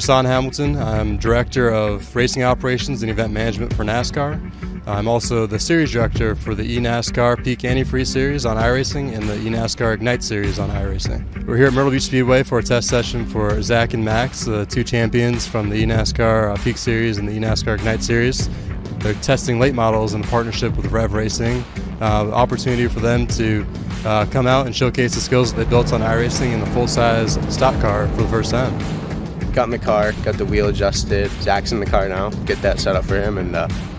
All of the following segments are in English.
Jason Hamilton. I'm Director of Racing Operations and Event Management for NASCAR. I'm also the Series Director for the eNASCAR Peak Antifreeze Series on iRacing and the eNASCAR Ignite Series on iRacing. We're here at Myrtle Beach Speedway for a test session for Zach and Max, the two champions from the eNASCAR Peak Series and the eNASCAR Ignite Series. They're testing late models in partnership with Rev Racing. Opportunity for them to come out and showcase the skills that they built on iRacing in the full-size stock car for the first time. Got in the car, got the wheel adjusted. Zach's in the car now. Get that set up for him, and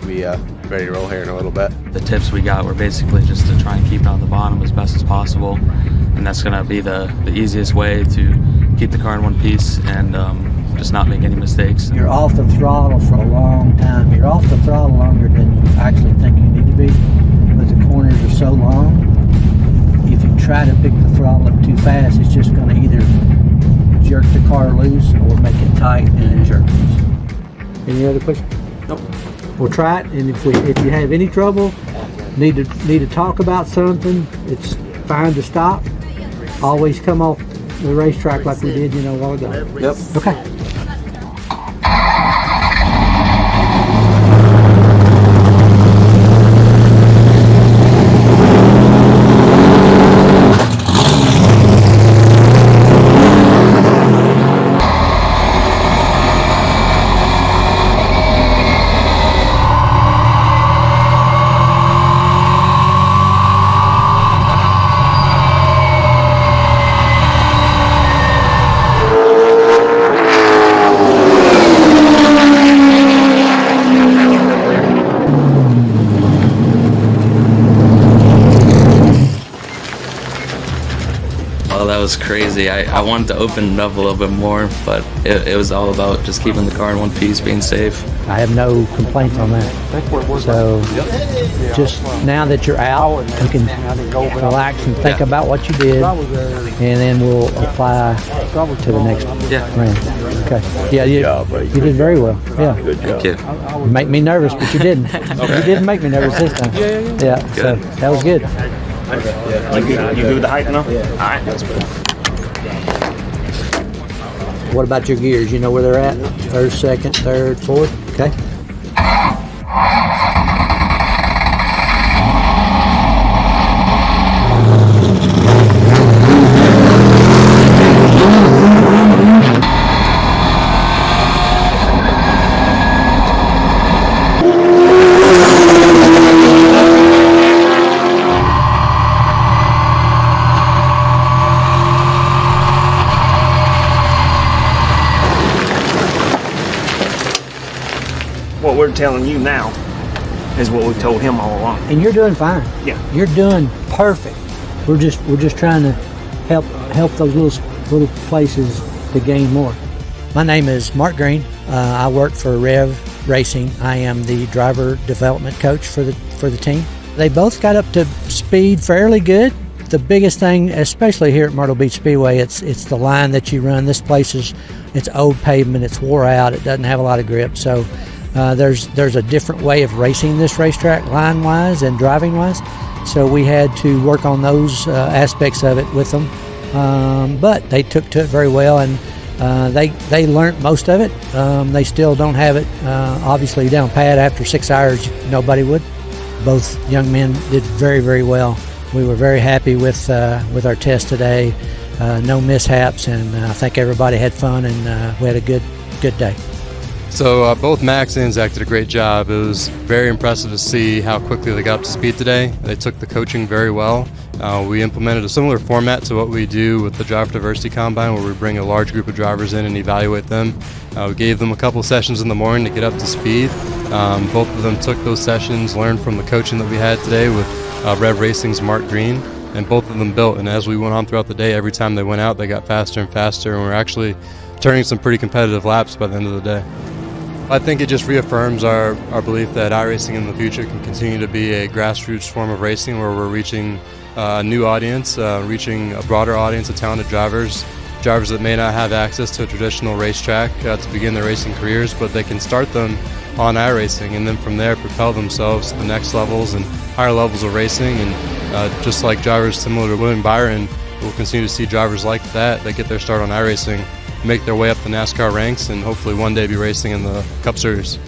be ready to roll here in a little bit. The tips we got were basically just to try and keep it on the bottom as best as possible, and that's going to be the easiest way to keep the car in one piece and just not make any mistakes. You're off the throttle for a long time. You're off the throttle longer than you actually think you need to be, but the corners are so long. If you try to pick the throttle up too fast, it's just going to either jerk the car loose or make it tight and then jerk loose. Any other questions? Nope. We'll try it, and if you have any trouble, need to talk about something, it's fine to stop. Always come off the racetrack like we did, a while ago. Yep. Okay. Well, that was crazy. I wanted to open it up a little bit more, but it was all about just keeping the car in one piece, being safe. I have no complaints on that. So just now that you're out, you can relax and think about what you did, and then we'll apply to the next round. Okay. Yeah, you did very well. Yeah. Good job. Thank you. You make me nervous, but you didn't. You didn't make me nervous this time. Yeah. So that was good. You good with the height now? All right, that's good. What about your gears? You know where they're at? First, second, third, fourth? Okay. What we're telling you now is what we've told him all along. And you're doing fine. Yeah. You're doing perfect. We're just trying to help those little places to gain more. My name is Mark Greene. I work for Rev Racing. I am the driver development coach for the team. They both got up to speed fairly good. The biggest thing, especially here at Myrtle Beach Speedway, it's the line that you run. This place it's old pavement, it's wore out, it doesn't have a lot of grip. So there's a different way of racing this racetrack, line-wise and driving-wise. So we had to work on those aspects of it with them. But they took to it very well, and they learned most of it. They still don't have it obviously down pat. After 6 hours, nobody would. Both young men did very, very well. We were very happy with our test today. No mishaps, and I think everybody had fun, and we had a good day. So both Max and Zach did a great job. It was very impressive to see how quickly they got up to speed today. They took the coaching very well. We implemented a similar format to what we do with the Driver Diversity Combine, where we bring a large group of drivers in and evaluate them. We gave them a couple sessions in the morning to get up to speed. Both of them took those sessions, learned from the coaching that we had today with Rev Racing's Mark Greene, and both of them built. And as we went on throughout the day, every time they went out, they got faster and faster, and we're actually turning some pretty competitive laps by the end of the day. I think it just reaffirms our belief that iRacing in the future can continue to be a grassroots form of racing where we're reaching a new audience, reaching a broader audience of talented drivers that may not have access to a traditional racetrack to begin their racing careers, but they can start them on iRacing and then from there propel themselves to the next levels and higher levels of racing. And just like drivers similar to William Byron, we'll continue to see drivers like that get their start on iRacing make their way up the NASCAR ranks and hopefully one day be racing in the Cup Series.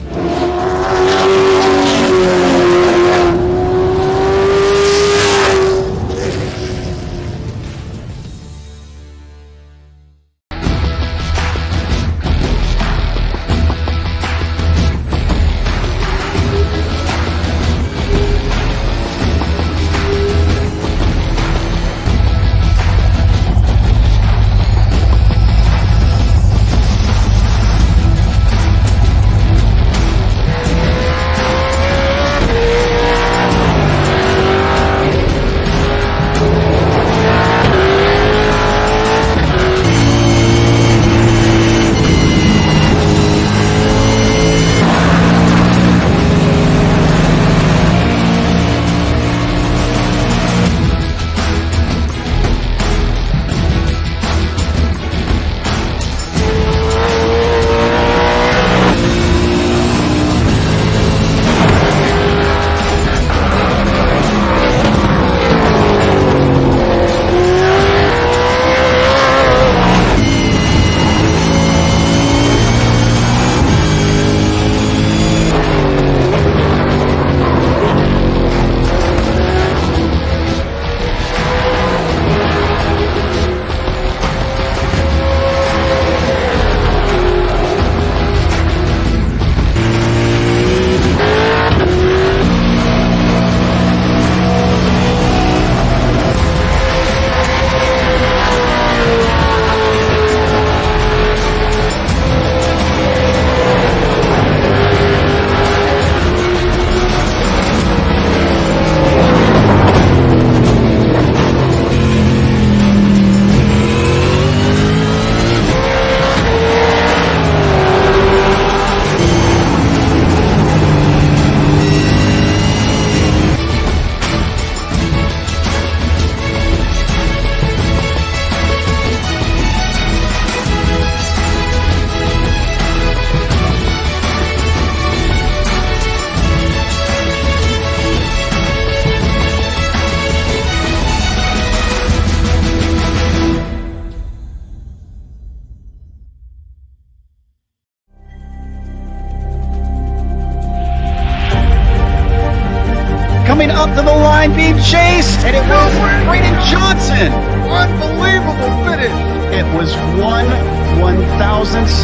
Coming up to the line, being chased, and it was Greene Johnson. Unbelievable finish. It was 1/1000th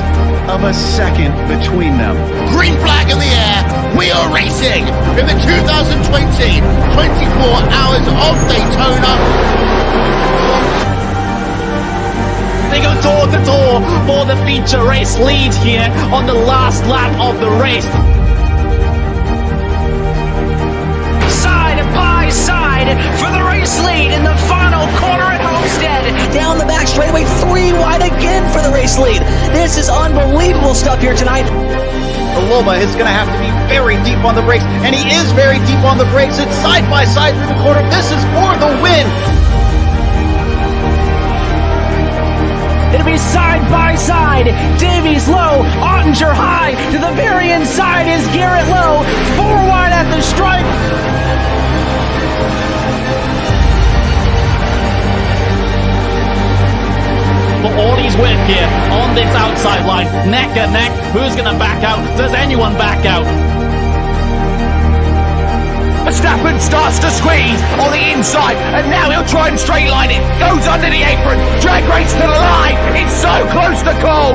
of a second between them. Green flag in the air. We are racing in the 2020 24 Hours of Daytona. They go door to door for the feature race lead here on the last lap of the race. Side by side for the race lead in the final corner at Homestead. Down the back straightaway, 3 wide again for the race lead. This is unbelievable stuff here tonight. Aloma is going to have to be very deep on the brakes, and he is very deep on the brakes. It's side by side through the corner. This is for the win. It'll be side by side. Davies low, Ottinger high. To the very inside is Garrett low. 4 wide at the stripe. For all his work here on this outside line, neck and neck. Who's going to back out? Does anyone back out? Verstappen starts to squeeze on the inside, and now he'll try and straight line it. Goes under the apron. Drag race to the line. It's so close to call.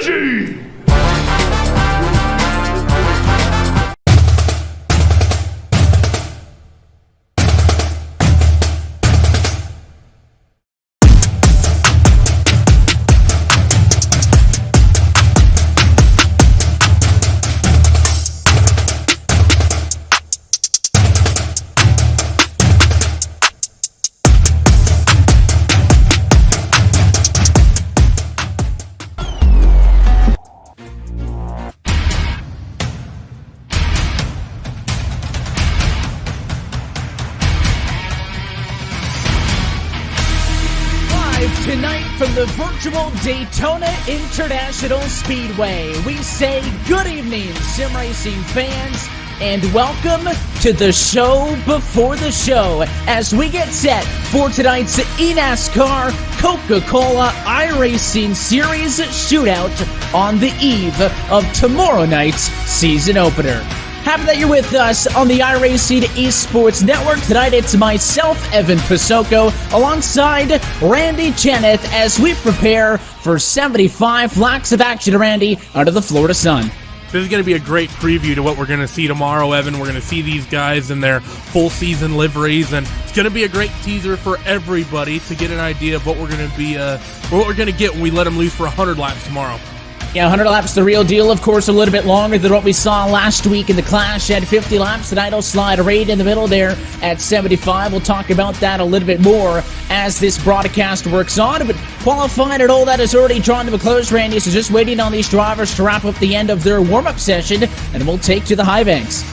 energy! Tonight from the virtual Daytona International Speedway, we say good evening, sim racing fans, and welcome to the show before the show as we get set for tonight's eNASCAR Coca-Cola iRacing Series Shootout on the eve of tomorrow night's season opener. Happy that you're with us on the iRacing Esports Network. Tonight it's myself, Evan Pasoko, alongside Randy Cheneth as we prepare for 75 laps of action, Randy, under the Florida sun. This is going to be a great preview to what we're going to see tomorrow, Evan. We're going to see these guys in their full season liveries, and it's going to be a great teaser for everybody to get an idea of what we're going to be, what we're going to get when we let them loose for 100 laps tomorrow. Yeah, 100 laps, the real deal. Of course, a little bit longer than what we saw last week in the Clash at 50 laps. Tonight will slide right in the middle there at 75. We'll talk about that a little bit more as this broadcast works on. But qualifying and all that is already drawn to a close, Randy. So just waiting on these drivers to wrap up the end of their warm-up session, and we'll take to the high banks.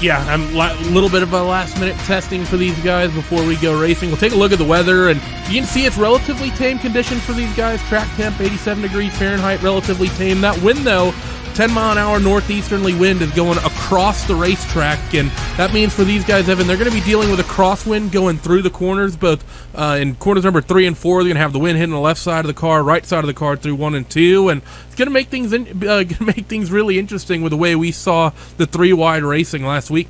Yeah, a little bit of a last-minute testing for these guys before we go racing. We'll take a look at the weather, and you can see it's relatively tame conditions for these guys. Track temp, 87 degrees Fahrenheit, relatively tame. That wind, though, 10-mile-an-hour northeasterly wind is going across the racetrack, and that means for these guys, Evan, they're going to be dealing with a crosswind going through the corners, both in corners number 3 and 4. They're going to have the wind hitting the left side of the car, right side of the car through 1 and 2, and it's going to make things really interesting with the way we saw the 3-wide racing last week.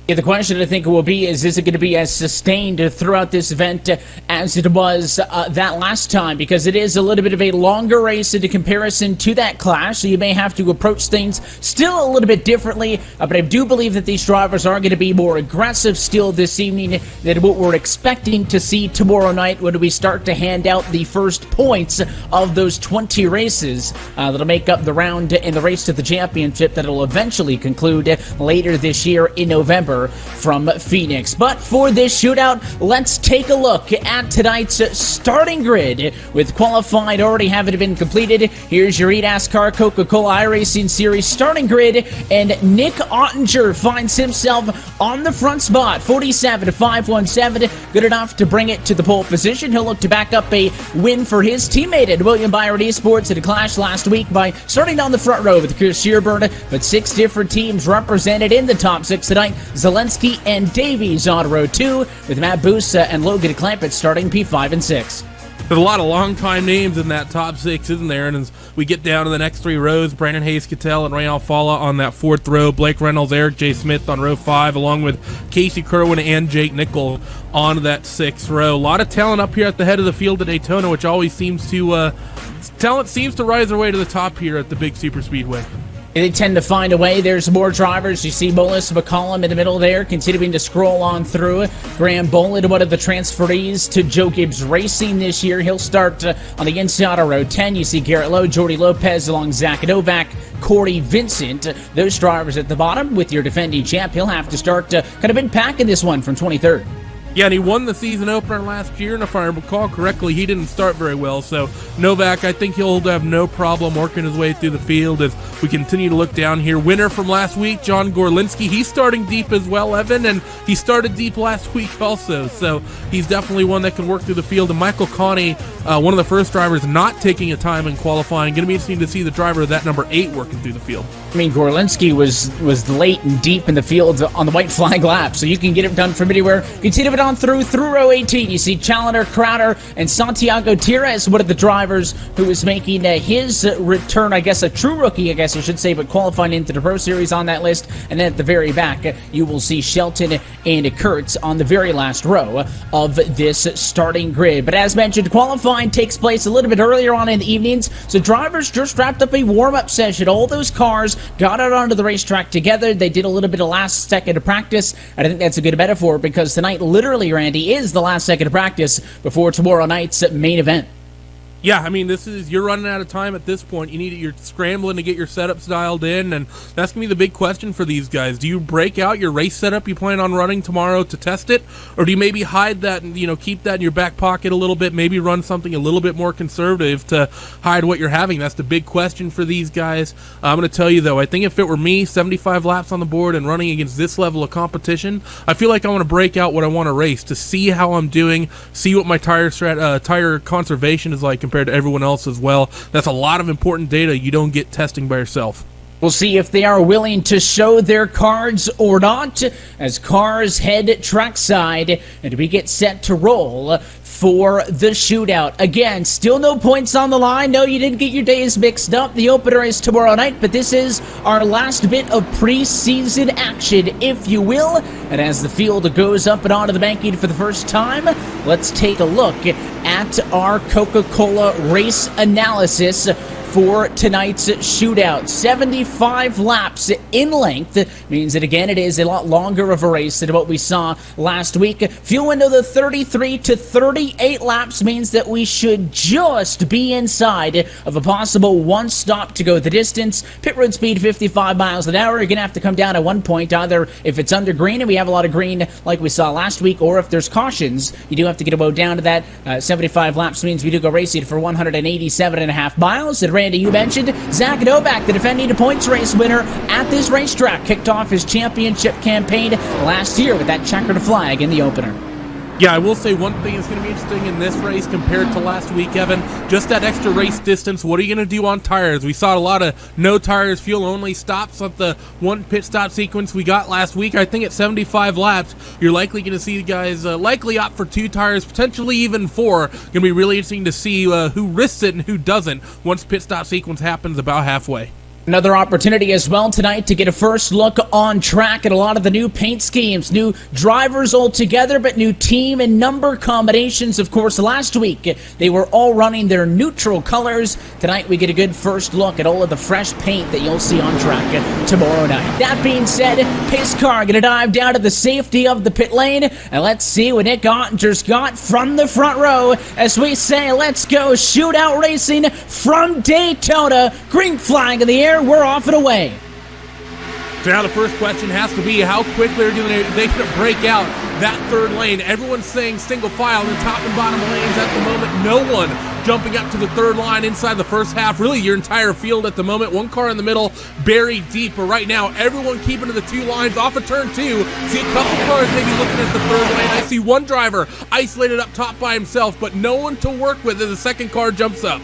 Yeah, the question I think will be is it going to be as sustained throughout this event as it was that last time? Because it is a little bit of a longer race in comparison to that Clash, so you may have to approach things still a little bit differently. But I do believe that these drivers are going to be more aggressive still this evening than what we're expecting to see tomorrow night when we start to hand out the first points of those 20 races that'll make up the round in the race to the championship that'll eventually conclude later this year in November from Phoenix. But for this shootout, let's take a look at tonight's starting grid with qualified already having been completed. Here's your eNASCAR Coca-Cola iRacing Series starting grid, and Nick Ottinger finds himself on the front spot, 47-517, good enough to bring it to the pole position. He'll look to back up a win for his teammate at William Byron Esports at a Clash last week by starting down the front row with Chris Shearburn, but 6 different teams represented in the top 6 tonight. Zelensky and Davies on row 2, with Matt Busa and Logan Clampett starting P5 and 6. There's a lot of long-time names in that top 6, isn't there? And as we get down to the next 3 rows, Brandon Hayes-Cattell and Ray Alfala on that 4th row, Blake Reynolds, Eric J. Smith on row 5, along with Casey Kerwin and Jake Nickel on that 6th row. A lot of talent up here at the head of the field at Daytona, which always seems to talent seems to rise their way to the top here at the big super speedway. They tend to find a way. There's more drivers. You see Melissa McCollum in the middle there, continuing to scroll on through. Graham Boland, one of the transferees to Joe Gibbs Racing this year. He'll start on the inside of row 10. You see Garrett Lowe, Jordy Lopez, along Zach Novak, Cory Vincent. Those drivers at the bottom with your defending champ. He'll have to start kind of in packing this one from 23rd. Yeah, and he won the season opener last year, and if I recall correctly, he didn't start very well. So Novak, I think he'll have no problem working his way through the field as we continue to look down here. Winner from last week, John Gorlinski. He's starting deep as well, Evan, and he started deep last week also. So he's definitely one that can work through the field. And Michael Coney, one of the first drivers not taking a time in qualifying. Going to be interesting to see the driver of that number 8 working through the field. I mean, Gorlinski was late and deep in the field on the white flag lap, so you can get it done from anywhere. Continue it on through row 18. You see Challenger, Crowder, and Santiago Tires, one of the drivers who is making his return, I guess a true rookie, I guess I should say, but qualifying into the Pro Series on that list. And then at the very back, you will see Shelton and Kurtz on the very last row of this starting grid. But as mentioned, qualifying takes place a little bit earlier on in the evenings, so drivers just wrapped up a warm-up session. All those cars got out onto the racetrack together. They did a little bit of last second of practice, and I think that's a good metaphor because tonight, literally, Randy, is the last second of practice before tomorrow night's main event. Yeah, I mean, you're running out of time at this point. You're scrambling to get your setups dialed in, and that's going to be the big question for these guys. Do you break out your race setup you plan on running tomorrow to test it, or do you maybe hide that and, keep that in your back pocket a little bit, maybe run something a little bit more conservative to hide what you're having? That's the big question for these guys. I'm going to tell you, though, I think if it were me, 75 laps on the board and running against this level of competition, I feel like I want to break out what I want to race to see how I'm doing, see what my tire conservation is like compared to everyone else as well. That's a lot of important data you don't get testing by yourself. We'll see if they are willing to show their cards or not as cars head trackside and we get set to roll for the shootout. Again, still no points on the line. No, you didn't get your days mixed up. The opener is tomorrow night, but this is our last bit of preseason action, if you will. And as the field goes up and onto the banking for the first time, let's take a look at our Coca-Cola race analysis for tonight's shootout. 75 laps in length means that, again, it is a lot longer of a race than what we saw last week. Fuel window, the 33 to 38 laps means that we should just be inside of a possible one stop to go the distance. Pit road speed 55 miles an hour. You're going to have to come down at one point, either if it's under green, and we have a lot of green like we saw last week, or if there's cautions, you do have to get a boat down to that. 75 laps means we do go racing for 187.5 miles. And Randy, you mentioned Zach Novak, the defending points race winner at this racetrack, kicked off his championship campaign last year with that checkered flag in the opener. Yeah, I will say one thing that's going to be interesting in this race compared to last week, Evan, just that extra race distance. What are you going to do on tires? We saw a lot of no tires, fuel-only stops at the one pit stop sequence we got last week. I think at 75 laps, you're likely going to see the guys likely opt for 2 tires, potentially even 4. Going to be really interesting to see who risks it and who doesn't once pit stop sequence happens about halfway. Another opportunity as well tonight to get a first look on track at a lot of the new paint schemes, new drivers altogether, but new team and number combinations. Of course, last week they were all running their neutral colors. Tonight we get a good first look at all of the fresh paint that you'll see on track tomorrow night. That being said, pace car going to dive down to the safety of the pit lane, and let's see what Nick Ottinger's got from the front row as we say, let's go shootout racing from Daytona. Green flag in the air. We're off and away. So now the first question has to be how quickly are they going to break out that third lane. Everyone's saying single file in the top and bottom lanes at the moment. No one jumping up to the third line inside the first half. Really, your entire field at the moment. One car in the middle, buried deep. But right now, everyone keeping to the 2 lines off of turn 2. See a couple cars maybe looking at the third lane. I see one driver isolated up top by himself, but no one to work with as the second car jumps up.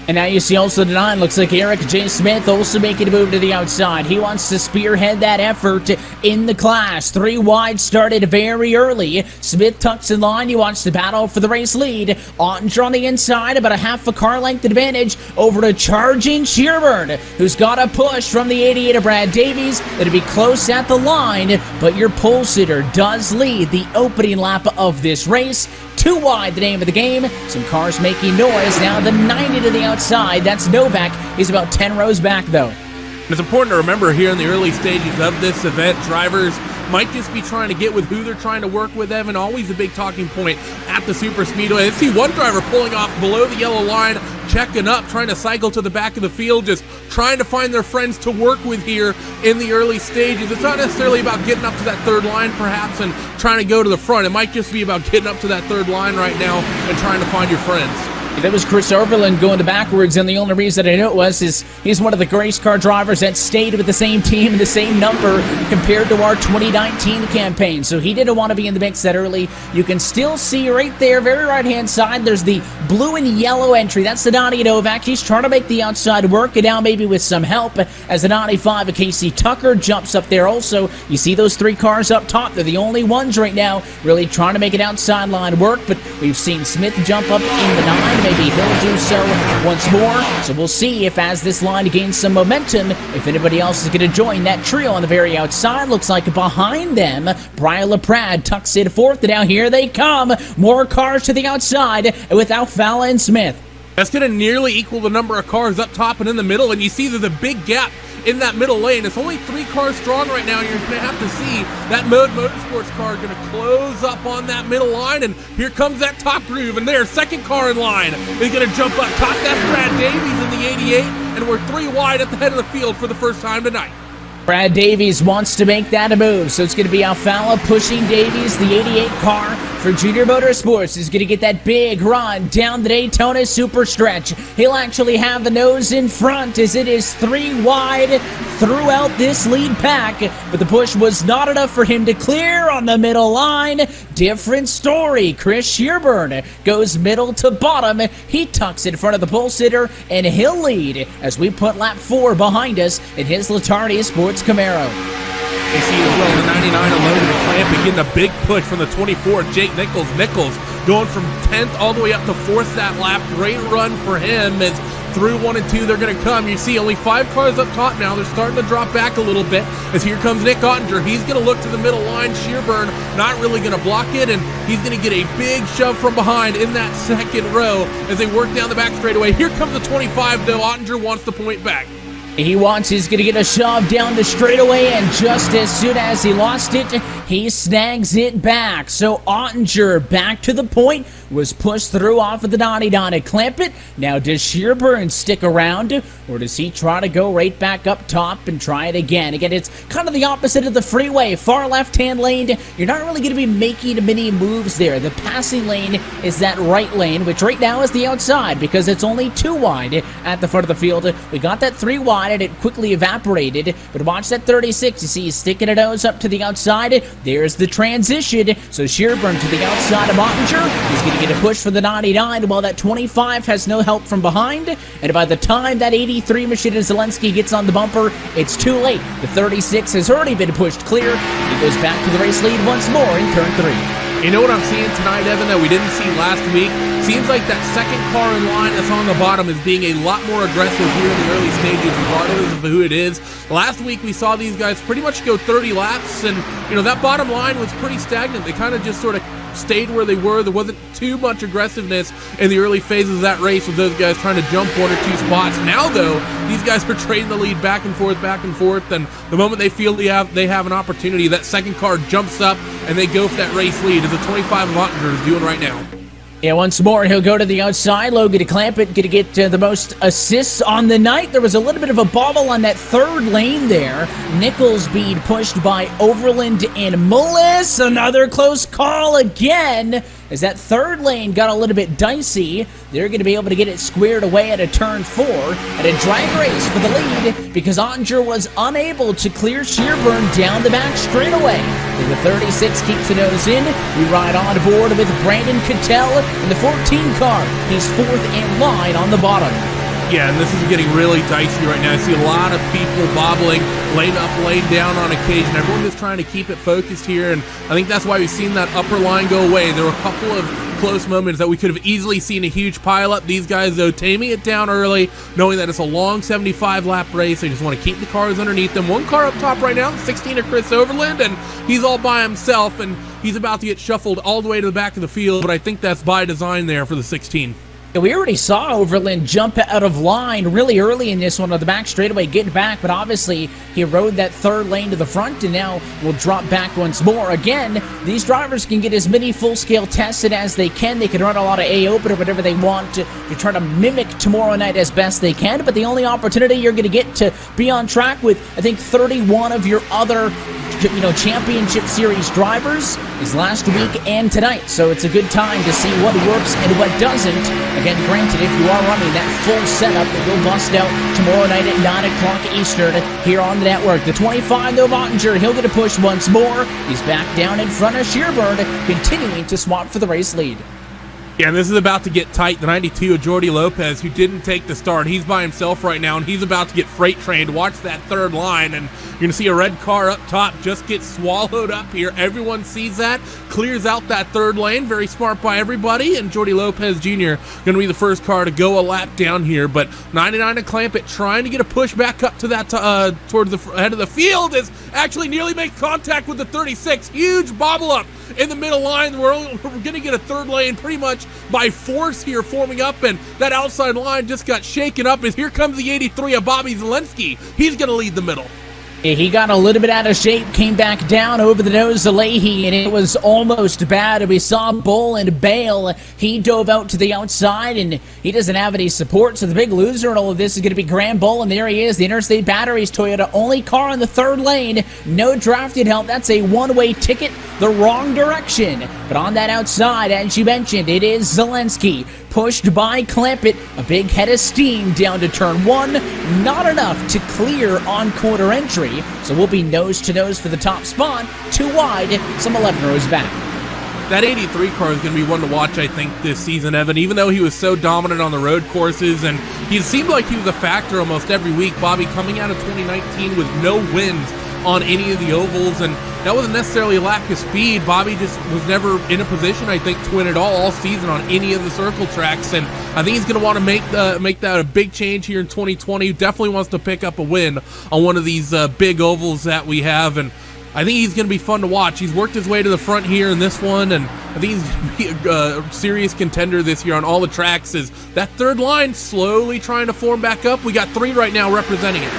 And now you see also the 9, looks like Eric J. Smith also making a move to the outside. He wants to spearhead that effort in the class. 3 wide started very early. Smith tucks in line. He wants to battle for the race lead. Ottinger on the inside, about a half a car length advantage over to charging Shearburn, who's got a push from the 88 of Brad Davies. It'll be close at the line, but your pole sitter does lead the opening lap of this race. 2 wide, the name of the game. Some cars making noise. Now the 90 to the outside. That's Novak. He's about 10 rows back, though. And it's important to remember here in the early stages of this event, drivers might just be trying to get with who they're trying to work with, Evan. Always a big talking point at the super speedway. I see one driver pulling off below the yellow line, checking up, trying to cycle to the back of the field, just trying to find their friends to work with here in the early stages. It's not necessarily about getting up to that third line, perhaps, and trying to go to the front. It might just be about getting up to that third line right now and trying to find your friends. That was Chris Overland going to backwards, and the only reason I know it was is he's one of the race car drivers that stayed with the same team and the same number compared to our 2019 campaign. So he didn't want to be in the mix that early. You can still see right there, very right-hand side, there's the blue and yellow entry. That's the Donnie Novak. He's trying to make the outside work, and now maybe with some help as the 95 of Casey Tucker jumps up there also. You see those 3 cars up top. They're the only ones right now really trying to make an outside line work, but we've seen Smith jump up in the 9. Maybe he'll do so once more. So we'll see if as this line gains some momentum, if anybody else is going to join that trio on the very outside. Looks like behind them, Brian LaPrade tucks in 4th, and now here they come. More cars to the outside with Alfala and Smith. That's going to nearly equal the number of cars up top and in the middle, and you see there's a big gap in that middle lane. It's only 3 cars strong right now, and you're going to have to see that Mode Motorsports car going to close up on that middle line, and here comes that top groove, and their second car in line is going to jump up top. That's Brad Davies in the 88, and we're 3 wide at the head of the field for the first time tonight. Brad Davies wants to make that a move, so it's going to be Alfala pushing Davies. The 88 car for Junior Motorsports is going to get that big run down the Daytona Super Stretch. He'll actually have the nose in front as it is 3 wide throughout this lead pack, but the push was not enough for him to clear on the middle line. Different story. Chris Shearburn goes middle to bottom. He tucks in front of the pole sitter, and he'll lead as we put lap 4 behind us in his Latardia Sports Camaro. You see as well the 99 alone in the clamp and getting a big push from the 24, Jake Nichols. Nichols going from 10th all the way up to 4th that lap. Great run for him as through 1 and 2 they're going to come. You see only 5 cars up top now. They're starting to drop back a little bit as here comes Nick Ottinger. He's going to look to the middle line. Shearburn not really going to block it, and he's going to get a big shove from behind in that second row as they work down the back straightaway. Here comes the 25 though. Ottinger wants the point back. He's going to get a shove down the straightaway, and just as soon as he lost it, he snags it back. So Ottinger back to the point, was pushed through off of the Donnie to clamp it. Now does Shearburn stick around, or does he try to go right back up top and try it again? Again, it's kind of the opposite of the freeway. Far left-hand lane, you're not really going to be making many moves there. The passing lane is that right lane, which right now is the outside because it's only 2 wide at the front of the field. We got that 3 wide, and it quickly evaporated, but watch that 36. You see he's sticking a nose up to the outside. There's the transition. So Shearburn to the outside of Ottinger. He's going to get a push for the 99 while that 25 has no help from behind, and by the time that 83 Machida Zelensky gets on the bumper, it's too late. The 36 has already been pushed clear. He goes back to the race lead once more in turn 3. You know what I'm seeing tonight, Evan, that we didn't see last week? Seems like that second car in line that's on the bottom is being a lot more aggressive here in the early stages, regardless of who it is. Last week we saw these guys pretty much go 30 laps, and that bottom line was pretty stagnant. They kind of just sort of stayed where they were. There wasn't too much aggressiveness in the early phases of that race with those guys trying to jump 1 or 2 spots. Now, though, these guys are trading the lead back and forth, and the moment they feel they have an opportunity, that second car jumps up and they go for that race lead, as the 25 of Ottinger is doing right now. Yeah, once more, he'll go to the outside. Logan to clamp it, going to get the most assists on the night. There was a little bit of a bobble on that 3rd lane there. Nichols being pushed by Overland and Mullis. Another close call again, as that 3rd lane got a little bit dicey. They're going to be able to get it squared away at a turn 4, at a drag race for the lead, because Ottinger was unable to clear Shearburn down the back straightaway. And the 36 keeps the nose in. We ride on board with Brandon Cattell in the 14 car. He's 4th in line on the bottom. Yeah, and this is getting really dicey right now. I see a lot of people bobbling, lane up, lane down on occasion. Everyone is trying to keep it focused here, and I think that's why we've seen that upper line go away. There were a couple of close moments that we could have easily seen a huge pileup. These guys, though, taming it down early, knowing that it's a long 75-lap race. They just want to keep the cars underneath them. 1 car up top right now, 16 of Chris Overland, and he's all by himself, and he's about to get shuffled all the way to the back of the field, but I think that's by design there for the 16. We already saw Overland jump out of line really early in this one on the back straightaway, getting back, but obviously he rode that 3rd lane to the front and now will drop back once more. Again, these drivers can get as many full-scale tested as they can. They can run a lot of A-Open or whatever they want to try to mimic tomorrow night as best they can, but the only opportunity you're going to get to be on track with, I think, 31 of your other championship series drivers is last week and tonight. So it's a good time to see what works and what doesn't. And Again, granted, if you are running that full setup, that you'll bust out tomorrow night at 9 o'clock Eastern here on the network. The 25, though, Ottinger, he'll get a push once more. He's back down in front of Shearburn, continuing to swap for the race lead. Yeah, and this is about to get tight. The 92 of Jordy Lopez, who didn't take the start, he's by himself right now, and he's about to get freight trained. Watch that third line, and you're going to see a red car up top just get swallowed up here. Everyone sees that, clears out that third lane. Very smart by everybody, and Jordy Lopez Jr. going to be the first car to go a lap down here. But 99 to Clampett trying to get a push back up to that towards the head of the field, is actually nearly makes contact with the 36. Huge bobble up in the middle line. We're going to get a third lane pretty much by force here forming up, and that outside line just got shaken up as here comes the 83 of Bobby Zelensky. He's going to lead the middle. He got a little bit out of shape, came back down over the nose of Leahy, and it was almost bad. We saw Bull and Bale. He dove out to the outside, and he doesn't have any support, so the big loser in all of this is going to be Graham Bull, and there he is, the Interstate Batteries Toyota, only car in the third lane. No drafted help. That's a one-way ticket the wrong direction. But on that outside, as you mentioned, it is Zelensky, pushed by Clampett. A big head of steam down to turn one. Not enough to clear on quarter entry, so we'll be nose-to-nose for the top spot. Too wide, some 11 rows back. That 83 car is going to be one to watch, I think, this season, Evan. Even though he was so dominant on the road courses, and he seemed like he was a factor almost every week. Bobby coming out of 2019 with no wins on any of the ovals, and that wasn't necessarily a lack of speed. Bobby just was never in a position, I think, to win it all season on any of the circle tracks, and I think he's going to want to make that a big change here in 2020. Definitely wants to pick up a win on one of these big ovals that we have, and I think he's going to be fun to watch. He's worked his way to the front here in this one, and I think he's going to be a serious contender this year on all the tracks. Is that third line slowly trying to form back up? We got three right now representing it.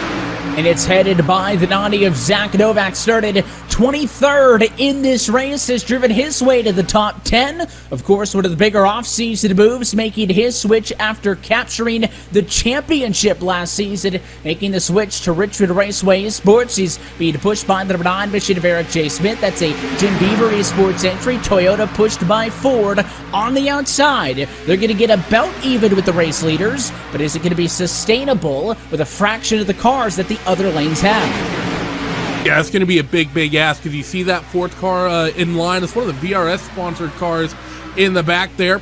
And it's headed by the 90 of Zach Novak. Started 23rd in this race, has driven his way to the top 10. Of course, one of the bigger off-season moves, making his switch after capturing the championship last season, making the switch to Richmond Raceway Sports. He's being pushed by the number 9 mission of Eric J. Smith. That's a Jim Beaver Esports entry. Toyota pushed by Ford on the outside. They're going to get about even with the race leaders, but is it going to be sustainable with a fraction of the cars that the other lanes have? Yeah, it's going to be a big ask, because you see that fourth car in line. It's one of the VRS-sponsored cars in the back there,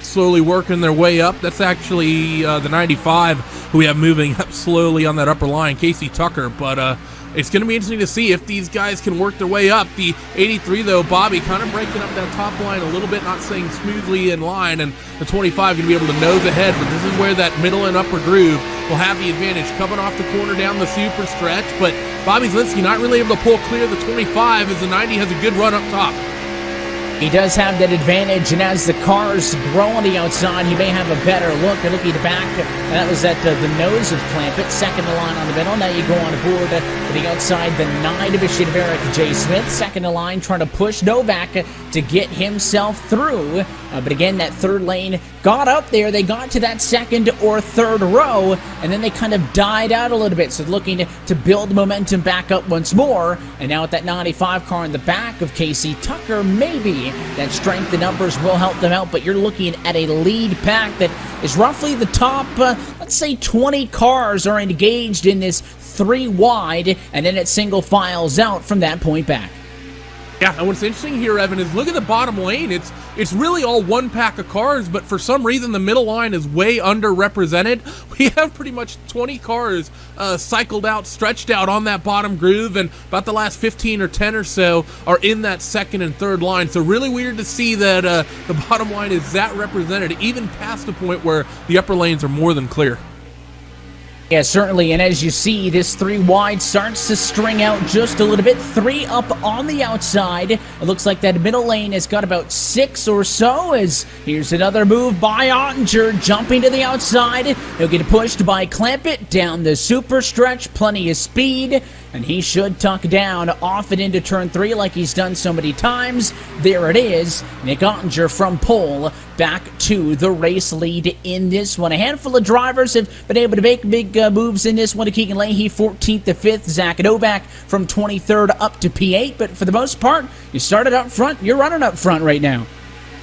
slowly working their way up. That's actually the 95 who we have moving up slowly on that upper line, Casey Tucker. But it's going to be interesting to see if these guys can work their way up. The 83, though, Bobby kind of breaking up that top line a little bit, not staying smoothly in line, and the 25 going to be able to nose ahead, but this is where that middle and upper groove will have the advantage, coming off the corner down the super stretch. But Bobby Zelensky not really able to pull clear the 25 as the 90 has a good run up top. He does have that advantage, and as the cars grow on the outside, he may have a better look. You're looking back, that was at the nose of Clampett, second to line on the middle. Now you go on board to the outside, the 9 division of Eric J. Smith, second to line, trying to push Novak to get himself through. But again, that third lane got up there. They got to that second or third row, and then they kind of died out a little bit. So looking to build momentum back up once more. And now with that 95 car in the back of Casey Tucker, maybe that strength in numbers will help them out. But you're looking at a lead pack that is roughly the top, let's say 20 cars are engaged in this 3 wide, and then it single files out from that point back. Yeah, and what's interesting here, Evan, is look at the bottom lane. It's really all one pack of cars, but for some reason the middle line is way underrepresented. We have pretty much 20 cars cycled out, stretched out on that bottom groove, and about the last 15 or 10 or so are in that second and third line. So really weird to see that the bottom line is that represented, even past the point where the upper lanes are more than clear. Yeah, certainly, and as you see, this 3 wide starts to string out just a little bit. 3 up on the outside. It looks like that middle lane has got about 6 or so, as here's another move by Ottinger, jumping to the outside. He'll get pushed by Clampett down the super stretch, plenty of speed, and he should tuck down off and into turn 3 like he's done so many times. There it is, Nick Ottinger from pole back to the race lead in this one. A handful of drivers have been able to make big moves in this one. Keegan Leahy 14th to 5th, Zach Novak from 23rd up to P8, but for the most part, you started up front, you're running up front right now.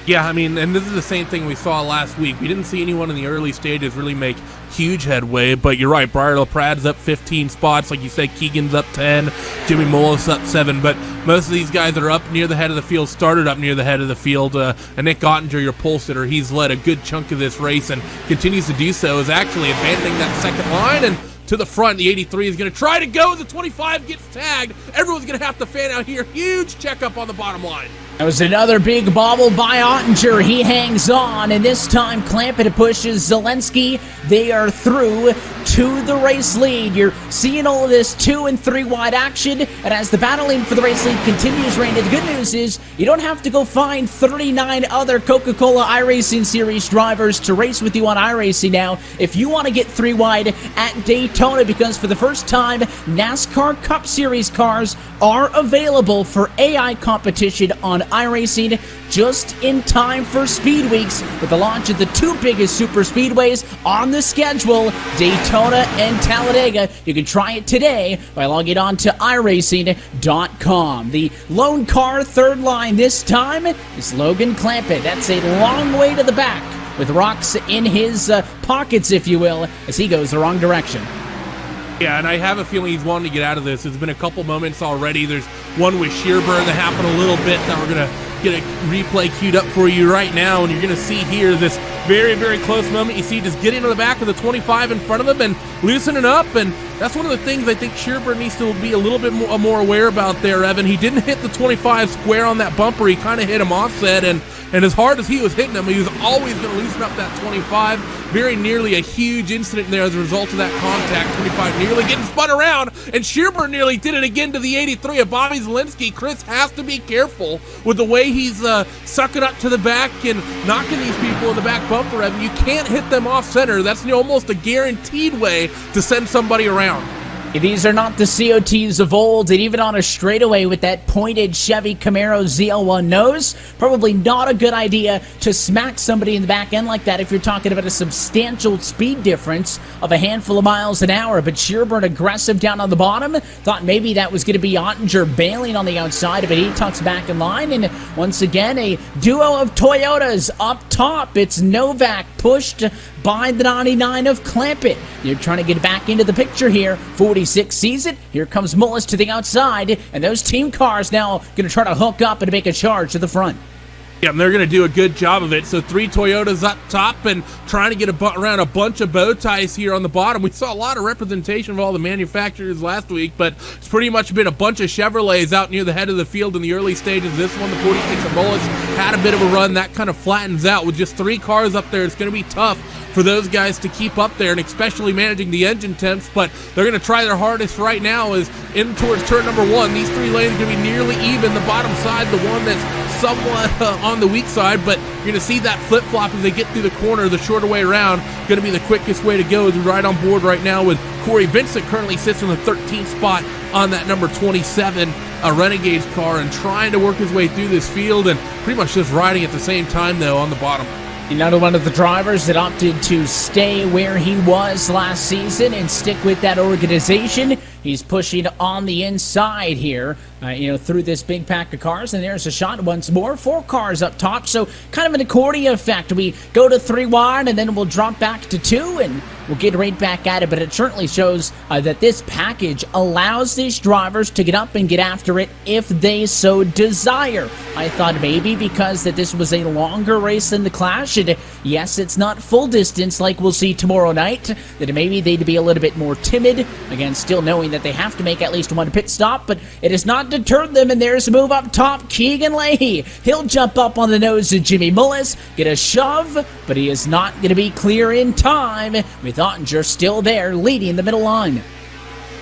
Yeah, I mean, and this is the same thing we saw last week. We didn't see anyone in the early stages really make huge headway, but you're right, Briar LaPrad's up 15 spots. Like you said, Keegan's up 10, Jimmy Mullis up 7, but most of these guys that are up near the head of the field started up near the head of the field. And Nick Ottinger, your pole sitter, he's led a good chunk of this race and continues to do so, is actually abandoning that second line and to the front. The 83 is going to try to go. The 25 gets tagged. Everyone's going to have to fan out here. Huge checkup on the bottom line. That was another big bobble by Ottinger. He hangs on, and this time Clampett pushes Zelensky. They are through to the race lead. You're seeing all of this 2 and 3 wide action, and as the battling for the race lead continues, Randy, the good news is you don't have to go find 39 other Coca-Cola iRacing Series drivers to race with you on iRacing now if you want to get 3 wide at Daytona, because for the first time, NASCAR Cup Series cars are available for AI competition on iRacing just in time for Speed Weeks with the launch of the 2 biggest super speedways on the schedule, Daytona and Talladega. You can try it today by logging on to iRacing.com. The lone car third line this time is Logan Clampett. That's a long way to the back with rocks in his pockets, if you will, as he goes the wrong direction. Yeah, and I have a feeling he's wanting to get out of this. There's been a couple moments already. There's one with Shearburn that happened a little bit that we're going to get a replay queued up for you right now, and you're going to see here this very, very close moment. You see just getting to the back of the 25 in front of him and loosening up, and that's one of the things I think Shearburn needs to be a little bit more aware about there, Evan. He didn't hit the 25 square on that bumper. He kind of hit him offset, and as hard as he was hitting him, he was always going to loosen up that 25. Very nearly a huge incident there as a result of that contact. 25 nearly getting spun around, and Shearburn nearly did it again to the 83 of Bobby Zelensky. Chris has to be careful with the way he's sucking up to the back and knocking these people in the back bumper, Evan. You can't hit them off center. That's almost a guaranteed way to send somebody around. These are not the COTs of old, and even on a straightaway with that pointed Chevy Camaro ZL1 nose, probably not a good idea to smack somebody in the back end like that if you're talking about a substantial speed difference of a handful of miles an hour. But Shearburn aggressive down on the bottom, thought maybe that was going to be Ottinger bailing on the outside, but he tucks back in line, and once again a duo of Toyotas up top. It's Novak pushed by the 99 of Clampett. You're trying to get back into the picture here. 46 sees it. Here comes Mullis to the outside, and those team cars now going to try to hook up and make a charge to the front. Yeah, and they're going to do a good job of it. So 3 Toyotas up top and trying to get around a bunch of bow ties here on the bottom. We saw a lot of representation of all the manufacturers last week, but it's pretty much been a bunch of Chevrolets out near the head of the field in the early stages. This one, the 46 of Mullis, had a bit of a run. That kind of flattens out. With just 3 cars up there, it's going to be tough for those guys to keep up there, and especially managing the engine temps, but they're going to try their hardest right now as in towards turn number 1. These 3 lanes are going to be nearly even. The bottom side, the one that's somewhat on the weak side, but you're going to see that flip-flop as they get through the corner. The shorter way around going to be the quickest way to go, as we're right on board right now with Cory Vincent currently sits in the 13th spot on that number 27 Renegade's car and trying to work his way through this field and pretty much just riding at the same time though on the bottom. Another one of the drivers that opted to stay where he was last season and stick with that organization. He's pushing on the inside here, through this big pack of cars. And there's a shot once more. 4 cars up top, so kind of an accordion effect. We go to 3 wide, and then we'll drop back to 2, and we'll get right back at it. But it certainly shows that this package allows these drivers to get up and get after it if they so desire. I thought maybe because that this was a longer race than the Clash, and yes, it's not full distance like we'll see tomorrow night, that maybe they'd be a little bit more timid. Again, still knowing that they have to make at least 1 pit stop, but it has not deterred them. And there's a move up top. Keegan Leahy, he'll jump up on the nose of Jimmy Mullis, get a shove, but he is not going to be clear in time, with Ottinger still there leading the middle line.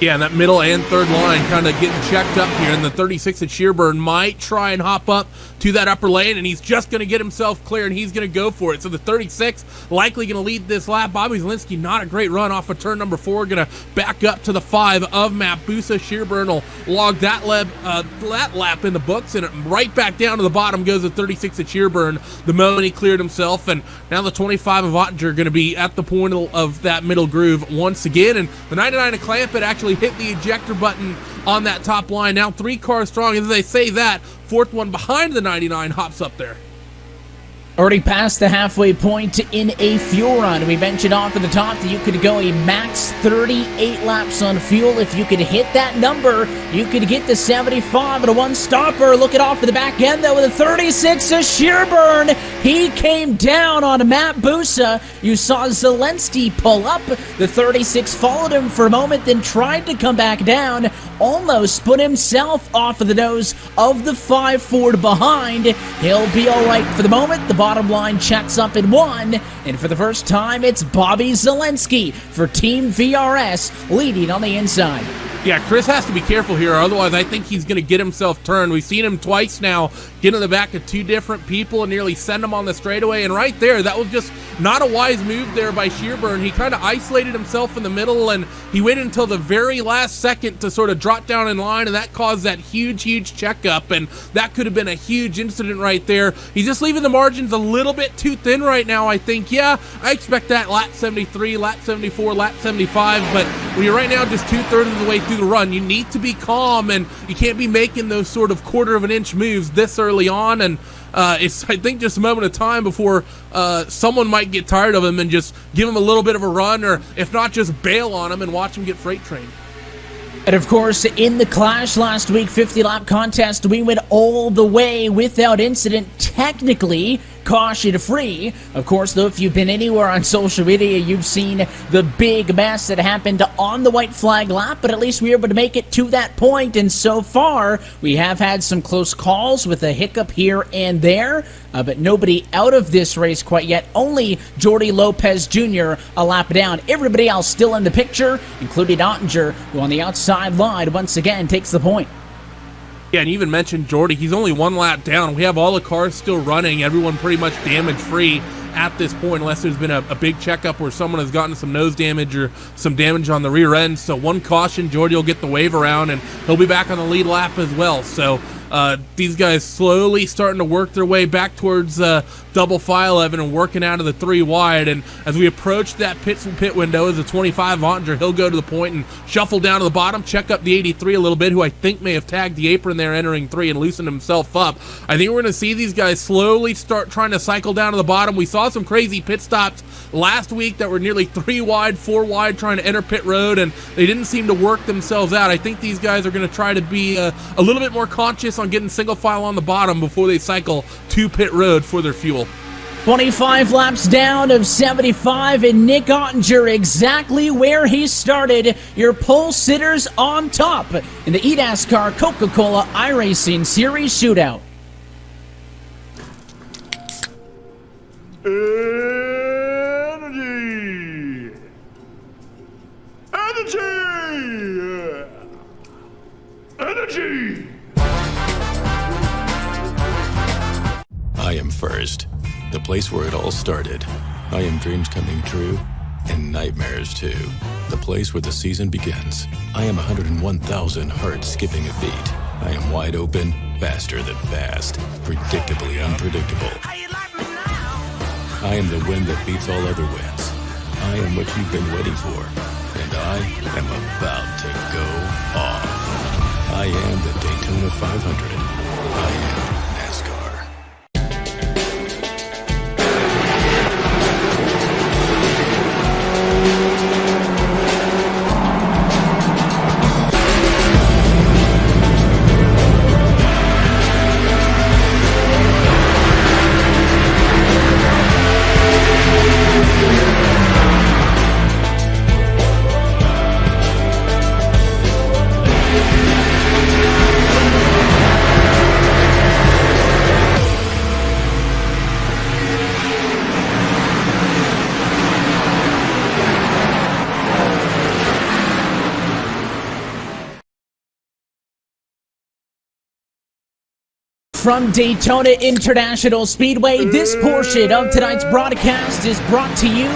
Yeah, and that middle and third line kind of getting checked up here, and the 36 at Shearburn might try and hop up to that upper lane, and he's just going to get himself clear, and he's going to go for it. So the 36 likely going to lead this lap. Bobby Zelensky, not a great run off of turn number 4, going to back up to the 5 of Mabusa. Shearburn will log that lap in the books, and right back down to the bottom goes the 36 at Shearburn the moment he cleared himself, and now the 25 of Ottinger going to be at the point of that middle groove once again, and the 99 of Clampett actually hit the ejector button on that top line. Now 3 cars strong, and as they say that, 4th one behind the 99 hops up there. Already past the halfway point in a fuel run. We mentioned off at the top that you could go a max 38 laps on fuel. If you could hit that number, you could get the 75 and a one-stopper. Look it off at the back end, though, with a 36, a sheer burn. He came down on Matt Busa. You saw Zelensky pull up. The 36 followed him for a moment, then tried to come back down. Almost put himself off of the nose of the 5 Ford behind. He'll be all right for the moment. The bottom line checks up in 1, and for the first time, it's Bobby Zelensky for Team VRS leading on the inside. Yeah, Chris has to be careful here, otherwise I think he's going to get himself turned. We've seen him twice now get in the back of 2 different people and nearly send them on the straightaway, and right there, that was just not a wise move there by Shearburn. He kind of isolated himself in the middle, and he waited until the very last second to sort of drop down in line, and that caused that huge checkup, and that could have been a huge incident right there. He's just leaving the margins a little bit too thin right now, I think. Yeah, I expect that lap 73, lap 74, lap 75, but when you're right now just 2/3 of the way through the run, you need to be calm, and you can't be making those sort of 1/4 of an inch moves this early on, and it's, I think, just a moment of time before someone might get tired of him and just give him a little bit of a run, or if not, just bail on him and watch him get freight trained. And of course, in the Clash last week, 50-lap contest, we went all the way without incident, technically caution-free. Of course, though, if you've been anywhere on social media, you've seen the big mess that happened on the white flag lap, but at least we were able to make it to that point, and so far, we have had some close calls with a hiccup here and there, but nobody out of this race quite yet. Only Jordy Lopez Jr. a lap down. Everybody else still in the picture, including Ottinger, who on the outside line once again takes the point. Yeah, and you even mentioned Jordy. He's only 1 lap down. We have all the cars still running, everyone pretty much damage-free at this point, unless there's been a big checkup where someone has gotten some nose damage or some damage on the rear end. So 1 caution, Jordy will get the wave around, and he'll be back on the lead lap as well. So these guys slowly starting to work their way back towards double file, Evan, and working out of the 3 wide. And as we approach that pit window as a 25 Ottinger, he'll go to the point and shuffle down to the bottom, check up the 83 a little bit, who I think may have tagged the apron there entering 3 and loosened himself up. I think we're going to see these guys slowly start trying to cycle down to the bottom. We saw some crazy pit stops last week that were nearly 3 wide, 4 wide, trying to enter pit road, and they didn't seem to work themselves out. I think these guys are going to try to be a little bit more conscious on getting single file on the bottom before they cycle to pit road for their fuel. 25 laps down of 75, and Nick Ottinger exactly where he started. Your pole sitters on top in the eNASCAR Coca-Cola iRacing Series Shootout. Energy! I am First, the place where it all started. I am dreams coming true and nightmares too. The place where the season begins. I am 101,000 hearts skipping a beat. I am wide open, faster than fast, predictably unpredictable. I am the wind that beats all other winds. I am what you've been waiting for, and I am about to go off. I am the Daytona 500. I am NASCAR. From Daytona International Speedway, this portion of tonight's broadcast is brought to you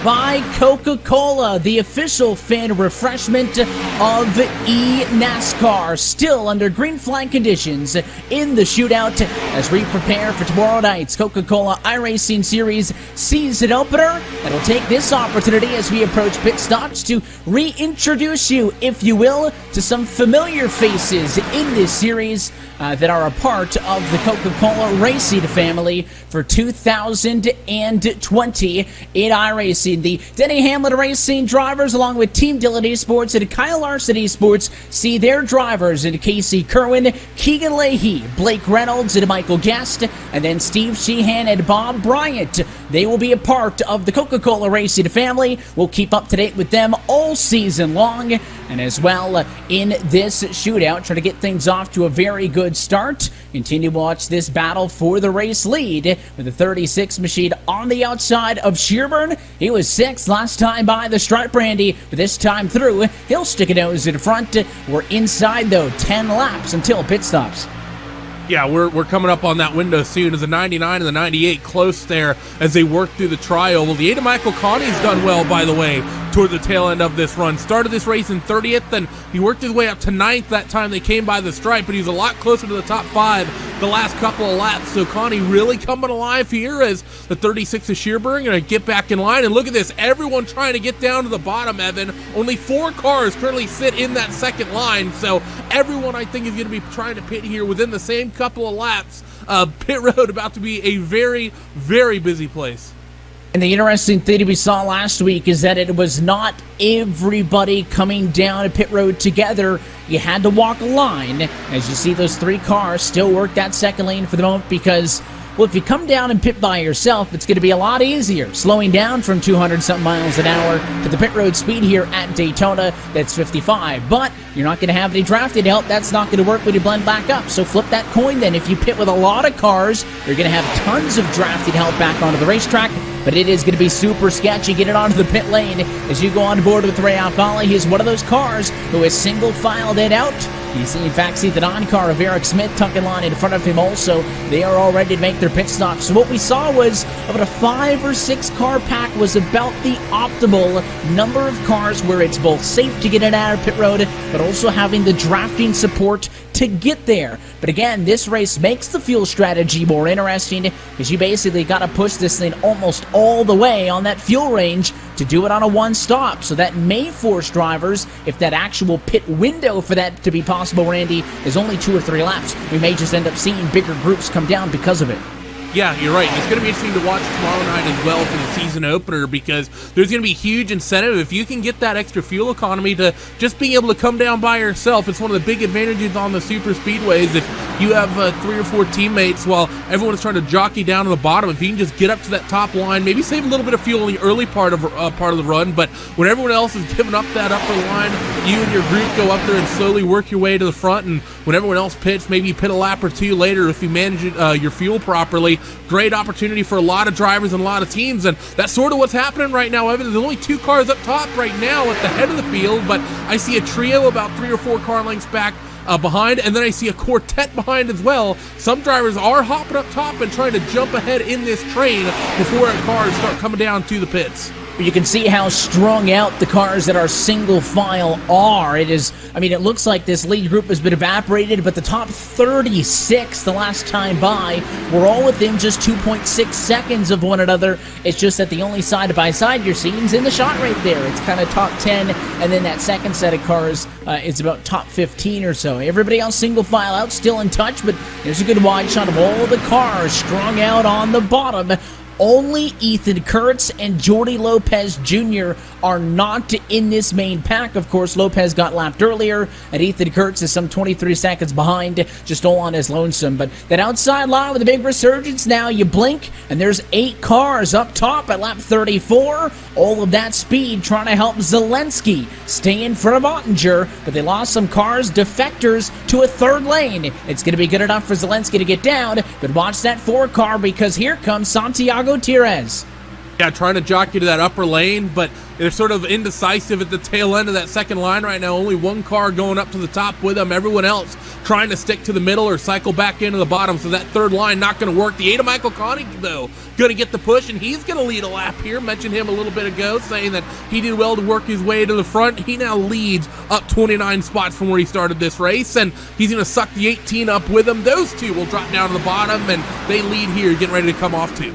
by Coca-Cola, the official fan refreshment of eNASCAR. Still under green flag conditions in the shootout as we prepare for tomorrow night's Coca-Cola iRacing Series season opener. It'll take this opportunity as we approach pit stops to reintroduce you, if you will, to some familiar faces in this series that are a part of the Coca-Cola Racing family for 2020 in iRacing. The Denny Hamlin Racing drivers, along with Team Dillon Esports and Kyle Larson Esports, see their drivers in Casey Kerwin, Keegan Leahy, Blake Reynolds, and Michael Guest, and then Steve Sheehan and Bob Bryant. They will be a part of the Coca-Cola Racing family. We'll keep up to date with them all season long, and as well in this shootout, try to get things off to a very good start. Continue to watch this battle for the race lead with the 36 machine on the outside of Shearburn. He was 6th last time by the stripe, Randy, but this time through, he'll stick a nose in front. We're inside, though, 10 laps until pit stops. Yeah, we're coming up on that window soon as the 99 and the 98 close there as they work through the tri-oval. The 8 of Michael Connie's done well, by the way, toward the tail end of this run. Started this race in 30th, and he worked his way up to 9th that time they came by the stripe, but he's a lot closer to the top 5 the last couple of laps. So Connie really coming alive here as the 36 of Shearburn going to get back in line. And look at this, everyone trying to get down to the bottom, Evan. Only 4 cars currently sit in that second line, so everyone I think is going to be trying to pit here within the same couple of laps. Pit road about to be a very, very busy place. And the interesting thing we saw last week is that it was not everybody coming down a pit road together. You had to walk a line. As you see, those 3 cars still work that second lane for the moment because, well, if you come down and pit by yourself, it's going to be a lot easier. Slowing down from 200-something miles an hour to the pit road speed here at Daytona, that's 55. But you're not going to have any drafted help. That's not going to work when you blend back up. So flip that coin then. If you pit with a lot of cars, you're going to have tons of drafted help back onto the racetrack. But it is going to be super sketchy getting onto the pit lane as you go on board with Ray Alfali. He's one of those cars who has single-filed it out. You see, in fact, see the non-car of Eric Smith tucking line in front of him also. They are all ready to make their pit stop. So what we saw was about a 5 or 6 car pack was about the optimal number of cars where it's both safe to get in and out of pit road, but also having the drafting support to get there. But again, this race makes the fuel strategy more interesting because you basically got to push this thing almost all the way on that fuel range to do it on a one stop. So that may force drivers, if that actual pit window for that to be possible, Randy, is only 2 or 3 laps, we may just end up seeing bigger groups come down because of it. Yeah, you're right. It's going to be interesting to watch tomorrow night as well for the season opener because there's going to be huge incentive if you can get that extra fuel economy to just being able to come down by yourself. It's one of the big advantages on the super speedways. If you have 3 or 4 teammates while everyone is trying to jockey down to the bottom, if you can just get up to that top line, maybe save a little bit of fuel in the early part of the run, but when everyone else is giving up that upper line, you and your group go up there and slowly work your way to the front, and when everyone else pits, maybe you pit a lap or 2 later if you manage your fuel properly. Great opportunity for a lot of drivers and a lot of teams, and that's sort of what's happening right now, Evan. There's only 2 cars up top right now at the head of the field, but I see a trio about 3 or 4 car lengths back behind, and then I see a quartet behind as well. Some drivers are hopping up top and trying to jump ahead in this train before cars start coming down to the pits. You can see how strung out the cars that are single file are. It is, I mean, it looks like this lead group has been evaporated, but the top 36 the last time by were all within just 2.6 seconds of one another. It's just that the only side-by-side you're seeing is in the shot right there. It's kind of top 10, and then that second set of cars is about top 15 or so. Everybody else single file out, still in touch, but there's a good wide shot of all the cars strung out on the bottom. Only Ethan Kurtz and Jordy Lopez Jr. are not in this main pack. Of course, Lopez got lapped earlier, and Ethan Kurtz is some 23 seconds behind, just all on his lonesome. But that outside line with a big resurgence now, you blink, and there's 8 cars up top at lap 34. All of that speed trying to help Zelensky stay in front of Ottinger, but they lost some cars, defectors, to a 3rd lane. It's going to be good enough for Zelensky to get down, but watch that 4 car because here comes Santiago Gutierrez. Yeah, trying to jockey to that upper lane, but they're sort of indecisive at the tail end of that second line right now. Only one car going up to the top with them. Everyone else trying to stick to the middle or cycle back into the bottom. So that third line not going to work. The 8 of Michael Koenig, though, going to get the push, and he's going to lead a lap here. Mentioned him a little bit ago, saying that he did well to work his way to the front. He now leads up 29 spots from where he started this race, and he's going to suck the 18 up with him. Those two will drop down to the bottom, and they lead here, getting ready to come off too.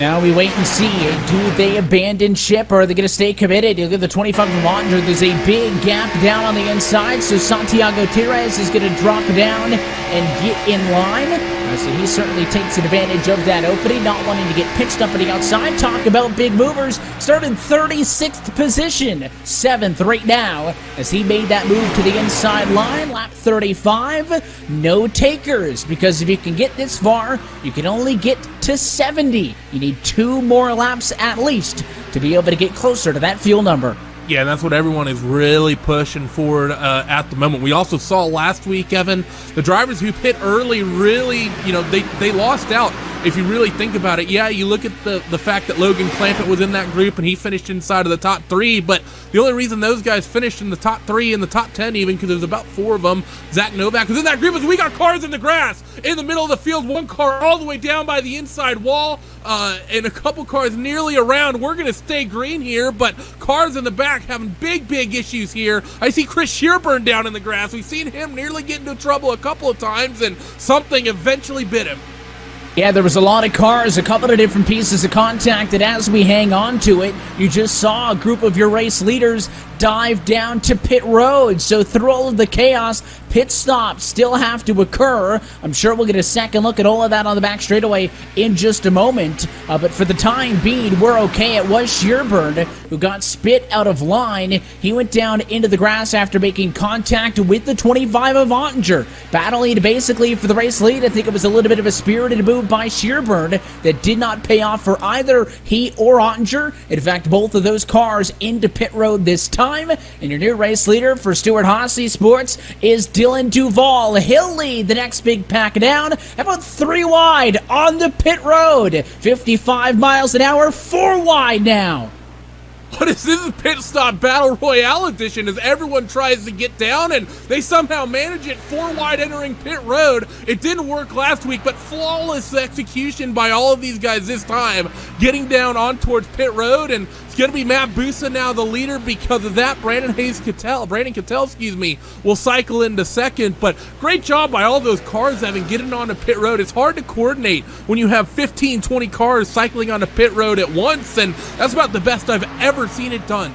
Now we wait and see. Do they abandon ship, or are they going to stay committed? You look at the 25 of Laundry. There's a big gap down on the inside, so Santiago Tires is going to drop down and get in line. So he certainly takes advantage of that opening, not wanting to get pitched up on the outside. Talk about big movers. Started 36th position, 7th right now, as he made that move to the inside line. Lap 35, no takers, because if you can get this far, you can only get to 70. You need 2 more laps at least to be able to get closer to that fuel number. Yeah, and that's what everyone is really pushing forward at the moment. We also saw last week, Evan, the drivers who pit early really, they lost out. If you really think about it, yeah, you look at the fact that Logan Clampett was in that group and he finished inside of the top 3, but the only reason those guys finished in the top 3 and the top 10 even, because there's about 4 of them, Zach Novak was in that group, is we got cars in the grass in the middle of the field, one car all the way down by the inside wall, and a couple cars nearly around. We're going to stay green here, but cars in the back having big issues here. I see Chris Shearburn down in the grass. We've seen him nearly get into trouble a couple of times, and something eventually bit him. Yeah, there was a lot of cars, a couple of different pieces of contact, and as we hang on to it, you just saw a group of your race leaders dive down to pit road. So through all of the chaos, pit stops still have to occur. I'm sure we'll get a second look at all of that on the back straightaway in just a moment. But for the time being, we're okay. It was Shearburn who got spit out of line. He went down into the grass after making contact with the 25 of Ottinger, battling basically for the race lead. I think it was a little bit of a spirited move by Shearburn that did not pay off for either he or Ottinger. In fact, both of those cars into pit road this time. And your new race leader for Stuart Haase Sports is Dylan Duval. He'll lead the next big pack down, about 3 wide on the pit road. 55 miles an hour, 4 wide now. What is this? Pit Stop Battle Royale edition as everyone tries to get down and they somehow manage it 4 wide entering pit road. It didn't work last week, but flawless execution by all of these guys this time, getting down on towards pit road, and it's going to be Matt Busa now the leader because of that. Brandon Cattell, will cycle into second, but great job by all those cars having getting onto pit road. It's hard to coordinate when you have 15, 20 cars cycling onto pit road at once, and that's about the best I've ever seen it done.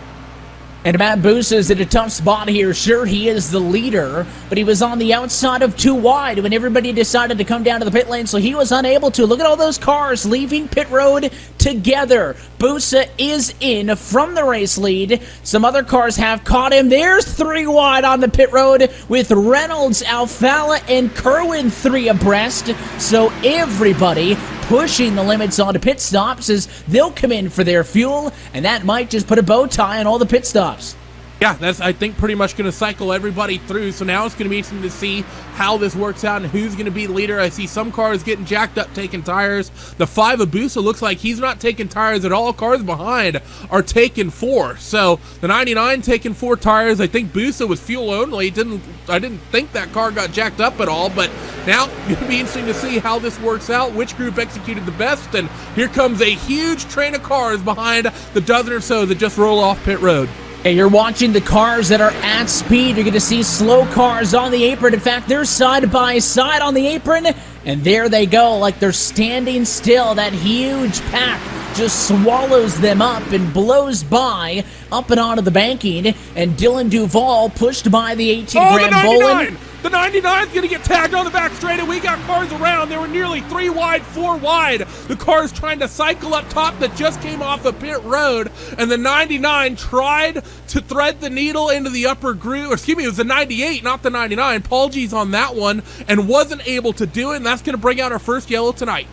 And Matt Busa is in a tough spot here. Sure, he is the leader, but he was on the outside of 2 wide when everybody decided to come down to the pit lane, so he was unable to. Look at all those cars leaving pit road together. Busa is in from the race lead. Some other cars have caught him. There's 3 wide on the pit road with Reynolds, Alfala, and Kerwin 3 abreast. So everybody pushing the limits onto pit stops as they'll come in for their fuel, and that might just put a bow tie on all the pit stops. Yeah, that's, I think, pretty much going to cycle everybody through. So now it's going to be interesting to see how this works out and who's going to be the leader. I see some cars getting jacked up, taking tires. The 5 of Busa looks like he's not taking tires at all. Cars behind are taking 4. So the 99 taking 4 tires. I think Busa was fuel only. I didn't think that car got jacked up at all. But now it's going to be interesting to see how this works out, which group executed the best. And here comes a huge train of cars behind the dozen or so that just roll off pit road. Okay, you're watching the cars that are at speed. You're going to see slow cars on the apron. In fact, they're side by side on the apron, and there they go, like they're standing still. That huge pack just swallows them up and blows by up and onto the banking, and Dylan Duval pushed by the 18-gram Bolin. The 99's going to get tagged on the back straight, and we got cars around. They were nearly 3 wide, 4 wide. The car's trying to cycle up top that just came off of pit road, and the 99 tried to thread the needle into the upper groove. Excuse me, it was the 98, not the 99. Paul G's on that one, and wasn't able to do it, and that's going to bring out our first yellow tonight.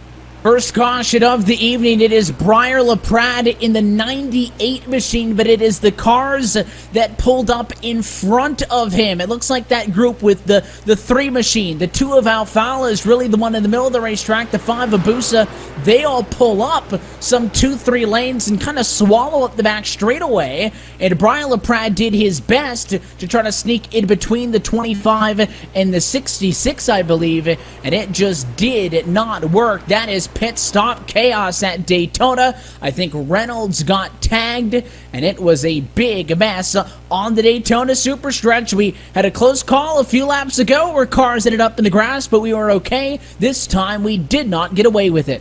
First caution of the evening, it is Briar LaPrade in the 98 machine, but it is the cars that pulled up in front of him. It looks like that group with the 3 machine, the 2 of Alfala is really the one in the middle of the racetrack, the 5 of Busa, they all pull up some 2-3 lanes and kind of swallow up the back straightaway, and Briar LaPrade did his best to try to sneak in between the 25 and the 66, I believe, and it just did not work. That is pit stop chaos at Daytona. I think Reynolds got tagged, and it was a big mess on the Daytona Superstretch. We had a close call a few laps ago where cars ended up in the grass, but we were okay. This time we did not get away with it.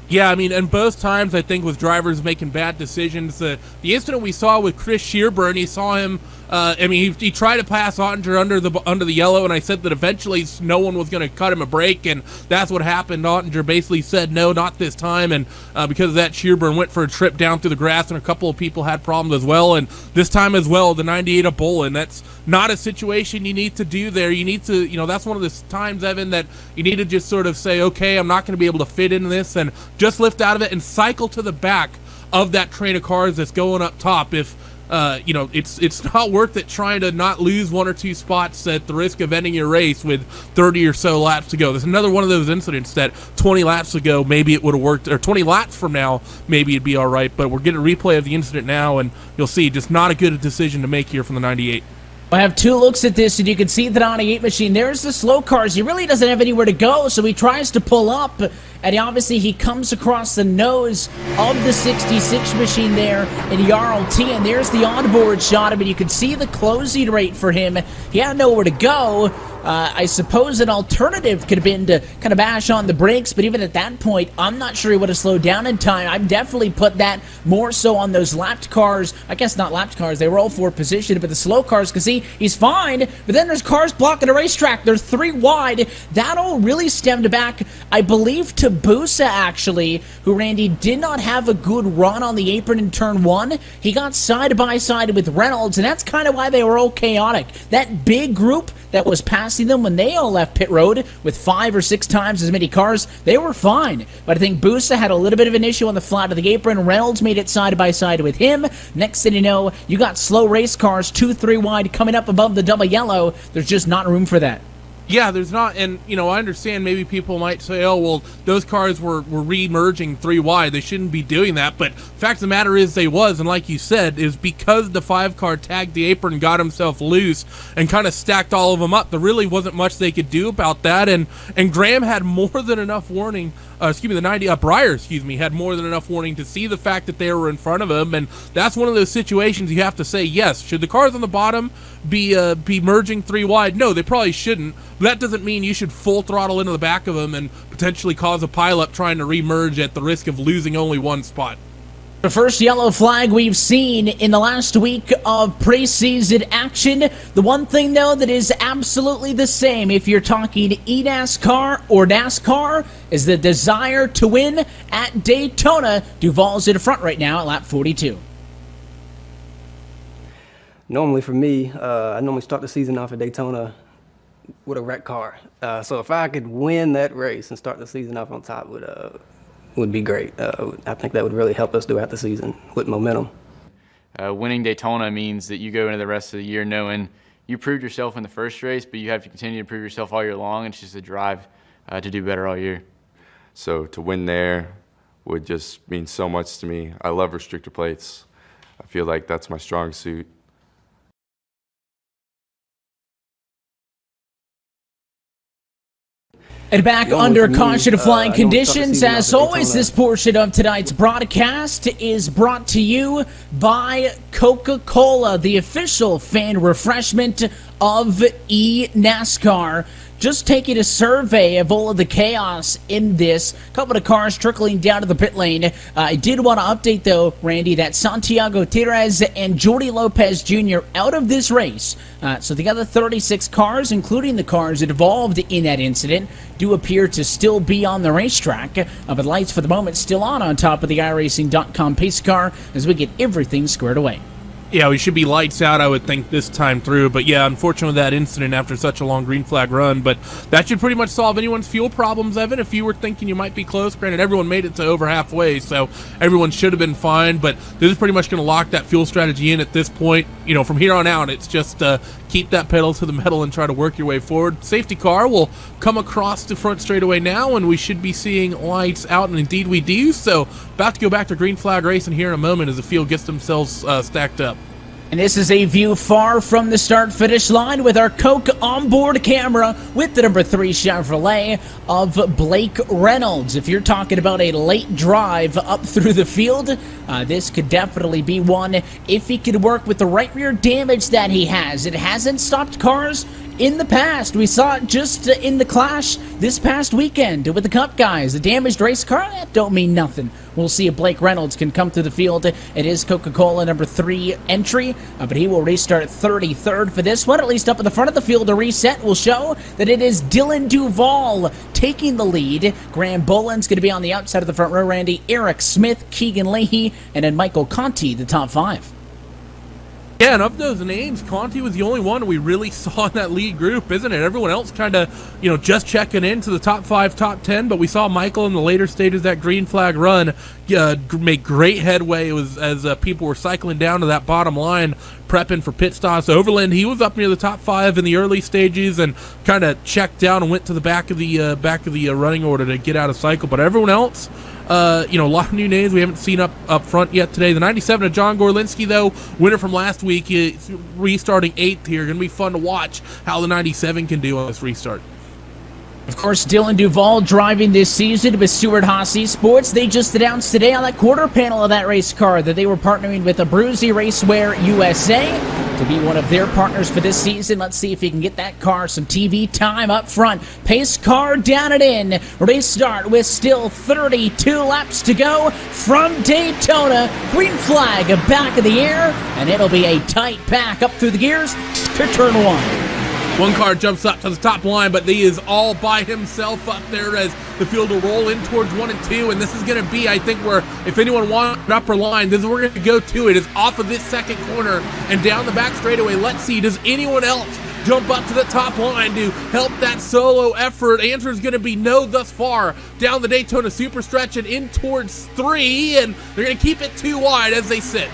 Yeah, I mean, and both times I think with drivers making bad decisions. The incident we saw with Chris Shearburn, you saw him. He tried to pass Ottinger under the yellow, and I said that eventually no one was going to cut him a break, and that's what happened. Ottinger basically said no, not this time, and because of that, Shearburn went for a trip down through the grass, and a couple of people had problems as well. And this time as well, the 98 of Bolin. That's not a situation you need to do there. You need to, that's one of the times, Evan, that you need to just sort of say, okay, I'm not going to be able to fit into this, and just lift out of it and cycle to the back of that train of cars that's going up top. If it's not worth it trying to not lose 1 or 2 spots at the risk of ending your race with 30 or so laps to go. There's another one of those incidents that 20 laps ago maybe it would have worked, or 20 laps from now maybe it'd be all right, but we're getting a replay of the incident now, and you'll see just not a good decision to make here from the 98. I have 2 looks at this, and you can see the 98 machine. There's the slow cars. He really doesn't have anywhere to go, so he tries to pull up, and he comes across the nose of the 66 machine there in Jarl T, and there's the onboard shot of it. You can see the closing rate for him. He had nowhere to go. I suppose an alternative could have been to kind of bash on the brakes, but even at that point, I'm not sure he would have slowed down in time. I've definitely put that more so on those lapped cars. I guess not lapped cars, they were all 4 positioned, but the slow cars, because see, he's fine, but then there's cars blocking the racetrack. They're 3 wide. That all really stemmed back, I believe, to Busa, actually, who, Randy, did not have a good run on the apron in turn 1. He got side by side with Reynolds, and that's kind of why they were all chaotic. That big group that was passing them when they all left pit road with 5 or 6 times as many cars, they were fine. But I think Busa had a little bit of an issue on the flat of the apron. Reynolds made it side by side with him. Next thing you know, you got slow race cars 2-3 wide coming up above the double yellow. There's just not room for that. Yeah, there's not, and I understand maybe people might say, oh, well, those cars were re-merging 3 wide. They shouldn't be doing that, but fact of the matter is they was, and like you said, is because the 5 car tagged the apron and got himself loose and kind of stacked all of them up, there really wasn't much they could do about that, and Graham had more than enough warning, Briar, had more than enough warning to see the fact that they were in front of him, and that's one of those situations you have to say, yes, should the cars on the bottom be merging 3 wide? No, they probably shouldn't. But that doesn't mean you should full throttle into the back of them and potentially cause a pileup trying to re-merge at the risk of losing only 1 spot. The first yellow flag we've seen in the last week of preseason action. The one thing, though, that is absolutely the same if you're talking eNASCAR or NASCAR is the desire to win at Daytona. Duval's in front right now at lap 42. Normally for me, I normally start the season off at Daytona with a wrecked car. So if I could win that race and start the season off on top would be great. I think that would really help us throughout the season with momentum. Winning Daytona means that you go into the rest of the year knowing you proved yourself in the first race, but you have to continue to prove yourself all year long. It's just a drive to do better all year. So to win there would just mean so much to me. I love restrictor plates. I feel like that's my strong suit. And back under caution of flying conditions, as always, this portion of tonight's broadcast is brought to you by Coca-Cola, the official fan refreshment of eNASCAR. Just taking a survey of all of the chaos in this. A couple of cars trickling down to the pit lane. I did want to update, though, Randy, that Santiago Tires and Jordi Lopez Jr. out of this race. So the other 36 cars, including the cars involved in that incident, do appear to still be on the racetrack. But lights for the moment still on top of the iRacing.com pace car as we get everything squared away. Yeah, we should be lights out, I would think, this time through. But yeah, unfortunately, that incident after such a long green flag run. But that should pretty much solve anyone's fuel problems, Evan. If you were thinking you might be close, granted, everyone made it to over halfway, so everyone should have been fine. But this is pretty much going to lock that fuel strategy in at this point. You know, from here on out, it's just keep that pedal to the metal and try to work your way forward. Safety car will come across the front straightaway now, and we should be seeing lights out, and indeed we do. So about to go back to green flag racing here in a moment as the field gets themselves stacked up. And this is a view far from the start-finish line with our Coke onboard camera with the number 3 Chevrolet of Blake Reynolds. If you're talking about a late drive up through the field, this could definitely be one if he could work with the right rear damage that he has. It hasn't stopped cars in the past. We saw it just in the clash this past weekend with the Cup guys. The damaged race car, that don't mean nothing. We'll see if Blake Reynolds can come through the field. It is Coca-Cola number 3 entry, but he will restart 33rd for this one. At least up at the front of the field, a reset will show that it is Dylan Duvall taking the lead. Graham Boland's going to be on the outside of the front row. Randy, Eric Smith, Keegan Leahy, and then Michael Conti, the top 5. Yeah, and of those names, Conti was the only one we really saw in that lead group, isn't it? Everyone else kind of, just checking into the top 5, top 10, but we saw Michael in the later stages of that green flag run make great headway. It was as people were cycling down to that bottom line, prepping for pit stops. Overland, he was up near the top 5 in the early stages and kind of checked down and went to the back of the running order to get out of cycle. But everyone else, a lot of new names we haven't seen up front yet today. The 97 of John Gorlinski, though, winner from last week, restarting 8th here. Going to be fun to watch how the 97 can do on this restart. Of course, Dylan Duvall driving this season with Stewart Haas Sports. They just announced today on that quarter panel of that race car that they were partnering with Abruzzi Racewear USA to be one of their partners for this season. Let's see if he can get that car some TV time up front. Pace car down and in. Race start with still 32 laps to go from Daytona. Green flag back in the air, and it'll be a tight pack up through the gears to turn 1. One car jumps up to the top line, but he is all by himself up there as the field will roll in towards 1 and 2. And this is going to be, I think, where if anyone wants an upper line, this is where we're going to go to. It is off of this second corner and down the back straightaway. Let's see, does anyone else jump up to the top line to help that solo effort? Answer is going to be no thus far. Down the Daytona super stretch and in towards 3, and they're going to keep it 2 wide as they sit.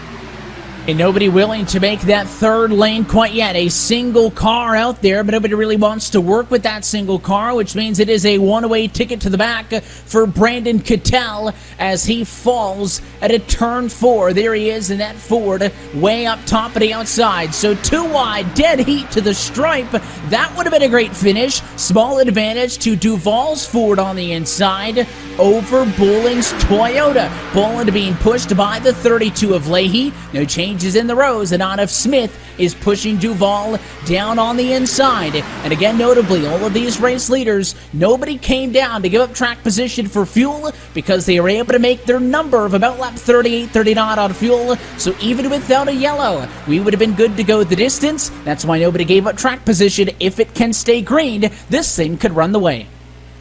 And nobody willing to make that third lane quite yet. A single car out there, but nobody really wants to work with that single car, which means it is a one-way ticket to the back for Brandon Cattell as he falls at a turn 4. There he is in that Ford, way up top of the outside. So 2 wide, dead heat to the stripe. That would have been a great finish. Small advantage to Duvall's Ford on the inside over Boland's Toyota. Boland being pushed by the 32 of Leahy. No changes in the rows, and Anif Smith is pushing Duvall down on the inside. And again, notably, all of these race leaders, nobody came down to give up track position for fuel because they were able to make their number of about lap 38, 39 on fuel. So even without a yellow, we would have been good to go the distance. That's why nobody gave up track position. If it can stay green, this thing could run the way.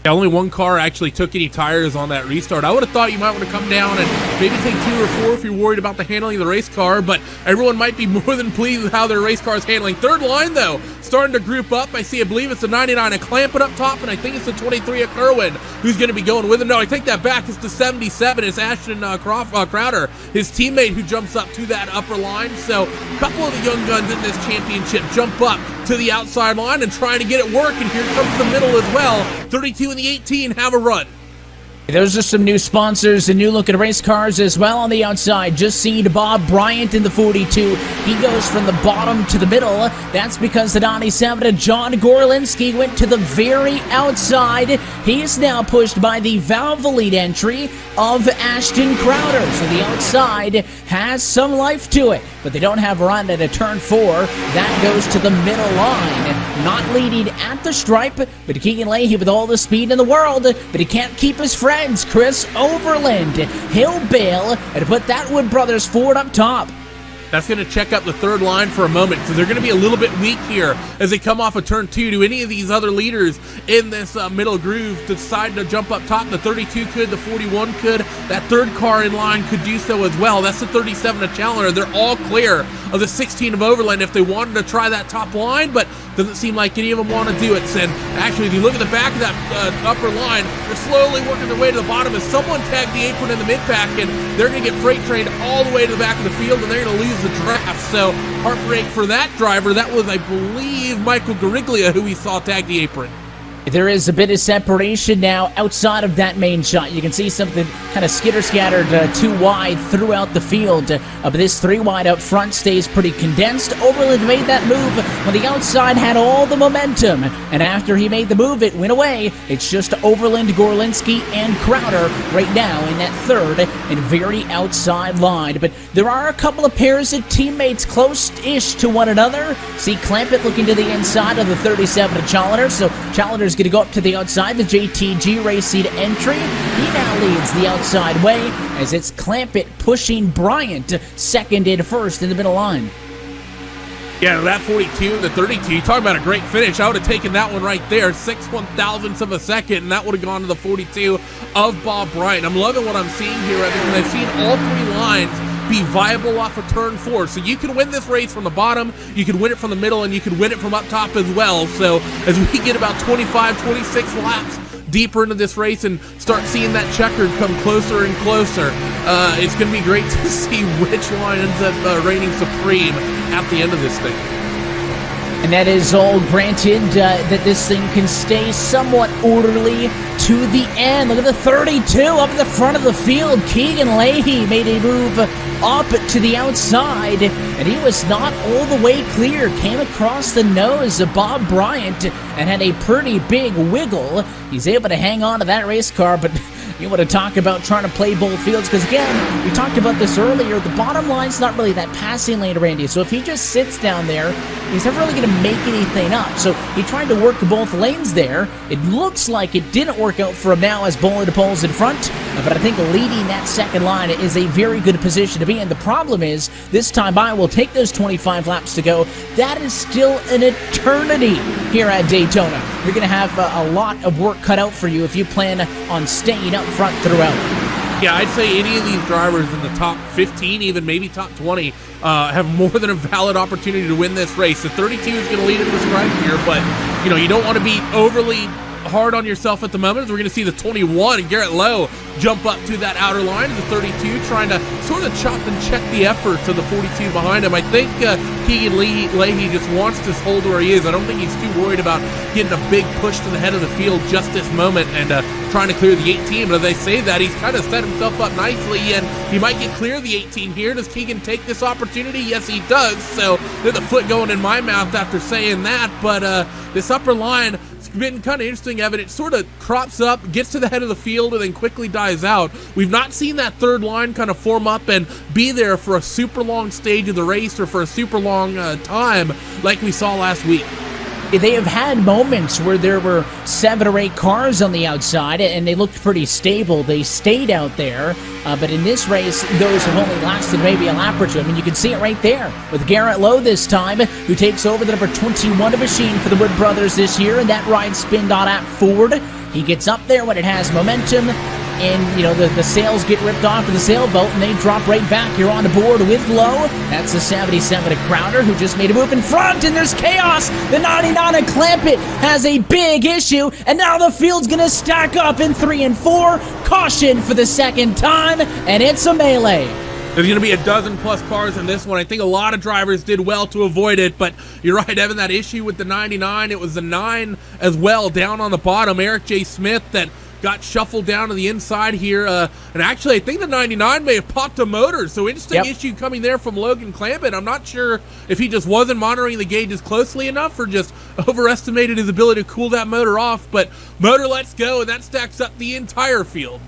Yeah, only one car actually took any tires on that restart. I would have thought you might want to come down and maybe take 2 or 4 if you're worried about the handling of the race car, but everyone might be more than pleased with how their race car is handling. Third line, though, starting to group up. I believe it's the 99 of Clampett up top, and I think it's the 23 of Kerwin who's going to be going with him. No, I take that back. It's the 77. It's Ashton Crowder, his teammate, who jumps up to that upper line. So a couple of the young guns in this championship jump up to the outside line and trying to get it working. Here comes the middle as well. 32 and the 18 have a run. Those are some new sponsors and new looking race cars as well on the outside. Just seen Bob Bryant in the 42. He goes from the bottom to the middle. That's because the 97 of John Gorlinski went to the very outside. He is now pushed by the Valvoline entry of Ashton Crowder. So the outside has some life to it, but they don't have a run at a turn 4. That goes to the middle line. Not leading at the stripe, but Keegan Leahy with all the speed in the world, but he can't keep his friends. Chris Overland, he'll bail and put that Wood Brothers Ford up top. That's going to check up the third line for a moment, because they're going to be a little bit weak here as they come off of turn 2. Do any of these other leaders in this middle groove decide to jump up top? The 32 could, the 41 could, that third car in line could do so as well. That's the 37 of Challenger. They're all clear of the 16 of Overland if they wanted to try that top line, but doesn't seem like any of them want to do it. And actually, if you look at the back of that upper line, they're slowly working their way to the bottom as someone tagged the apron in the mid-pack, and they're going to get freight trained all the way to the back of the field, and they're going to lose the draft. So heartbreak for that driver. That was, I believe, Michael Gariglia who we saw tag the apron. There is a bit of separation now outside of that main shot. You can see something kind of skitter-scattered too wide throughout the field. But this 3 wide up front stays pretty condensed. Overland made that move when the outside had all the momentum. And after he made the move, it went away. It's just Overland, Gorlinski, and Crowder right now in that third and very outside line. But there are a couple of pairs of teammates close-ish to one another. See Clampett looking to the inside of the 37 of Challenger. So Challenger's going to go up to the outside, the JTG race seat entry. He now leads the outside way as it's Clampett pushing Bryant second and first in the middle line. Yeah, that 42 and the 32, you talk about a great finish. I would have taken that one right there, 6/1000ths of a second, and that would have gone to the 42 of Bob Bryant. I'm loving what I'm seeing here, because I've seen all 3 lines be viable off of turn 4. So you can win this race from the bottom, you can win it from the middle, and you can win it from up top as well. So as we get about 25, 26 laps deeper into this race and start seeing that checkered come closer and closer, it's going to be great to see which line ends up reigning supreme at the end of this thing. And that is all granted that this thing can stay somewhat orderly to the end. Look at the 32 up at the front of the field. Keegan Leahy made a move up to the outside, and he was not all the way clear. Came across the nose of Bob Bryant and had a pretty big wiggle. He's able to hang on to that race car, but you want to talk about trying to play both fields, because again, we talked about this earlier, the bottom line's not really that passing lane to Randy, so if he just sits down there, he's never really going to make anything up. So he tried to work both lanes there. It looks like it didn't work out for him now as Bowling to Pole's in front, but I think leading that second line is a very good position to be in. The problem is, this time by will take those 25 laps to go. That is still an eternity here at Daytona. You're going to have a lot of work cut out for you if you plan on staying up front throughout. Yeah, I'd say any of these drivers in the top 15, even maybe top 20, have more than a valid opportunity to win this race. The 32 is going to lead into the stripe here, but you don't want to be overly hard on yourself at the moment. We're going to see the 21, Garrett Lowe, jump up to that outer line of the 32, trying to sort of chop and check the efforts of the 42 behind him. I think Keegan Leahy just wants to hold where he is. I don't think he's too worried about getting a big push to the head of the field just this moment and trying to clear the 18. But as I say that, he's kind of set himself up nicely, and he might get clear of the 18 here. Does Keegan take this opportunity? Yes, he does. So there's a foot going in my mouth after saying that. But this upper line, been kind of interesting, Evan. It sort of crops up, gets to the head of the field, and then quickly dies out. We've not seen that third line kind of form up and be there for a super long stage of the race or for a super long time like we saw last week. They have had moments where there were 7 or 8 cars on the outside, and they looked pretty stable. They stayed out there, but in this race, those have only lasted maybe a lap or two. I mean, you can see it right there with Garrett Lowe this time, who takes over the number 21 machine for the Wood Brothers this year, and that rides Spin.app Ford. He gets up there when it has momentum, and the sails get ripped off of the sailboat, and they drop right back. You're on the board with Lowe. That's the 77 of Crowder, who just made a move in front, and there's chaos. The 99 of Clampett has a big issue, and now the field's going to stack up in 3 and 4. Caution for the second time, and it's a melee. There's going to be a dozen plus cars in this one. I think a lot of drivers did well to avoid it, but you're right, Evan, that issue with the 99, it was the 9 as well down on the bottom. Eric J. Smith that got shuffled down to the inside here, and actually I think the 99 may have popped a motor, so interesting issue coming there from Logan Clampett. I'm not sure if he just wasn't monitoring the gauges closely enough or just overestimated his ability to cool that motor off, but motor lets go, and that stacks up the entire field.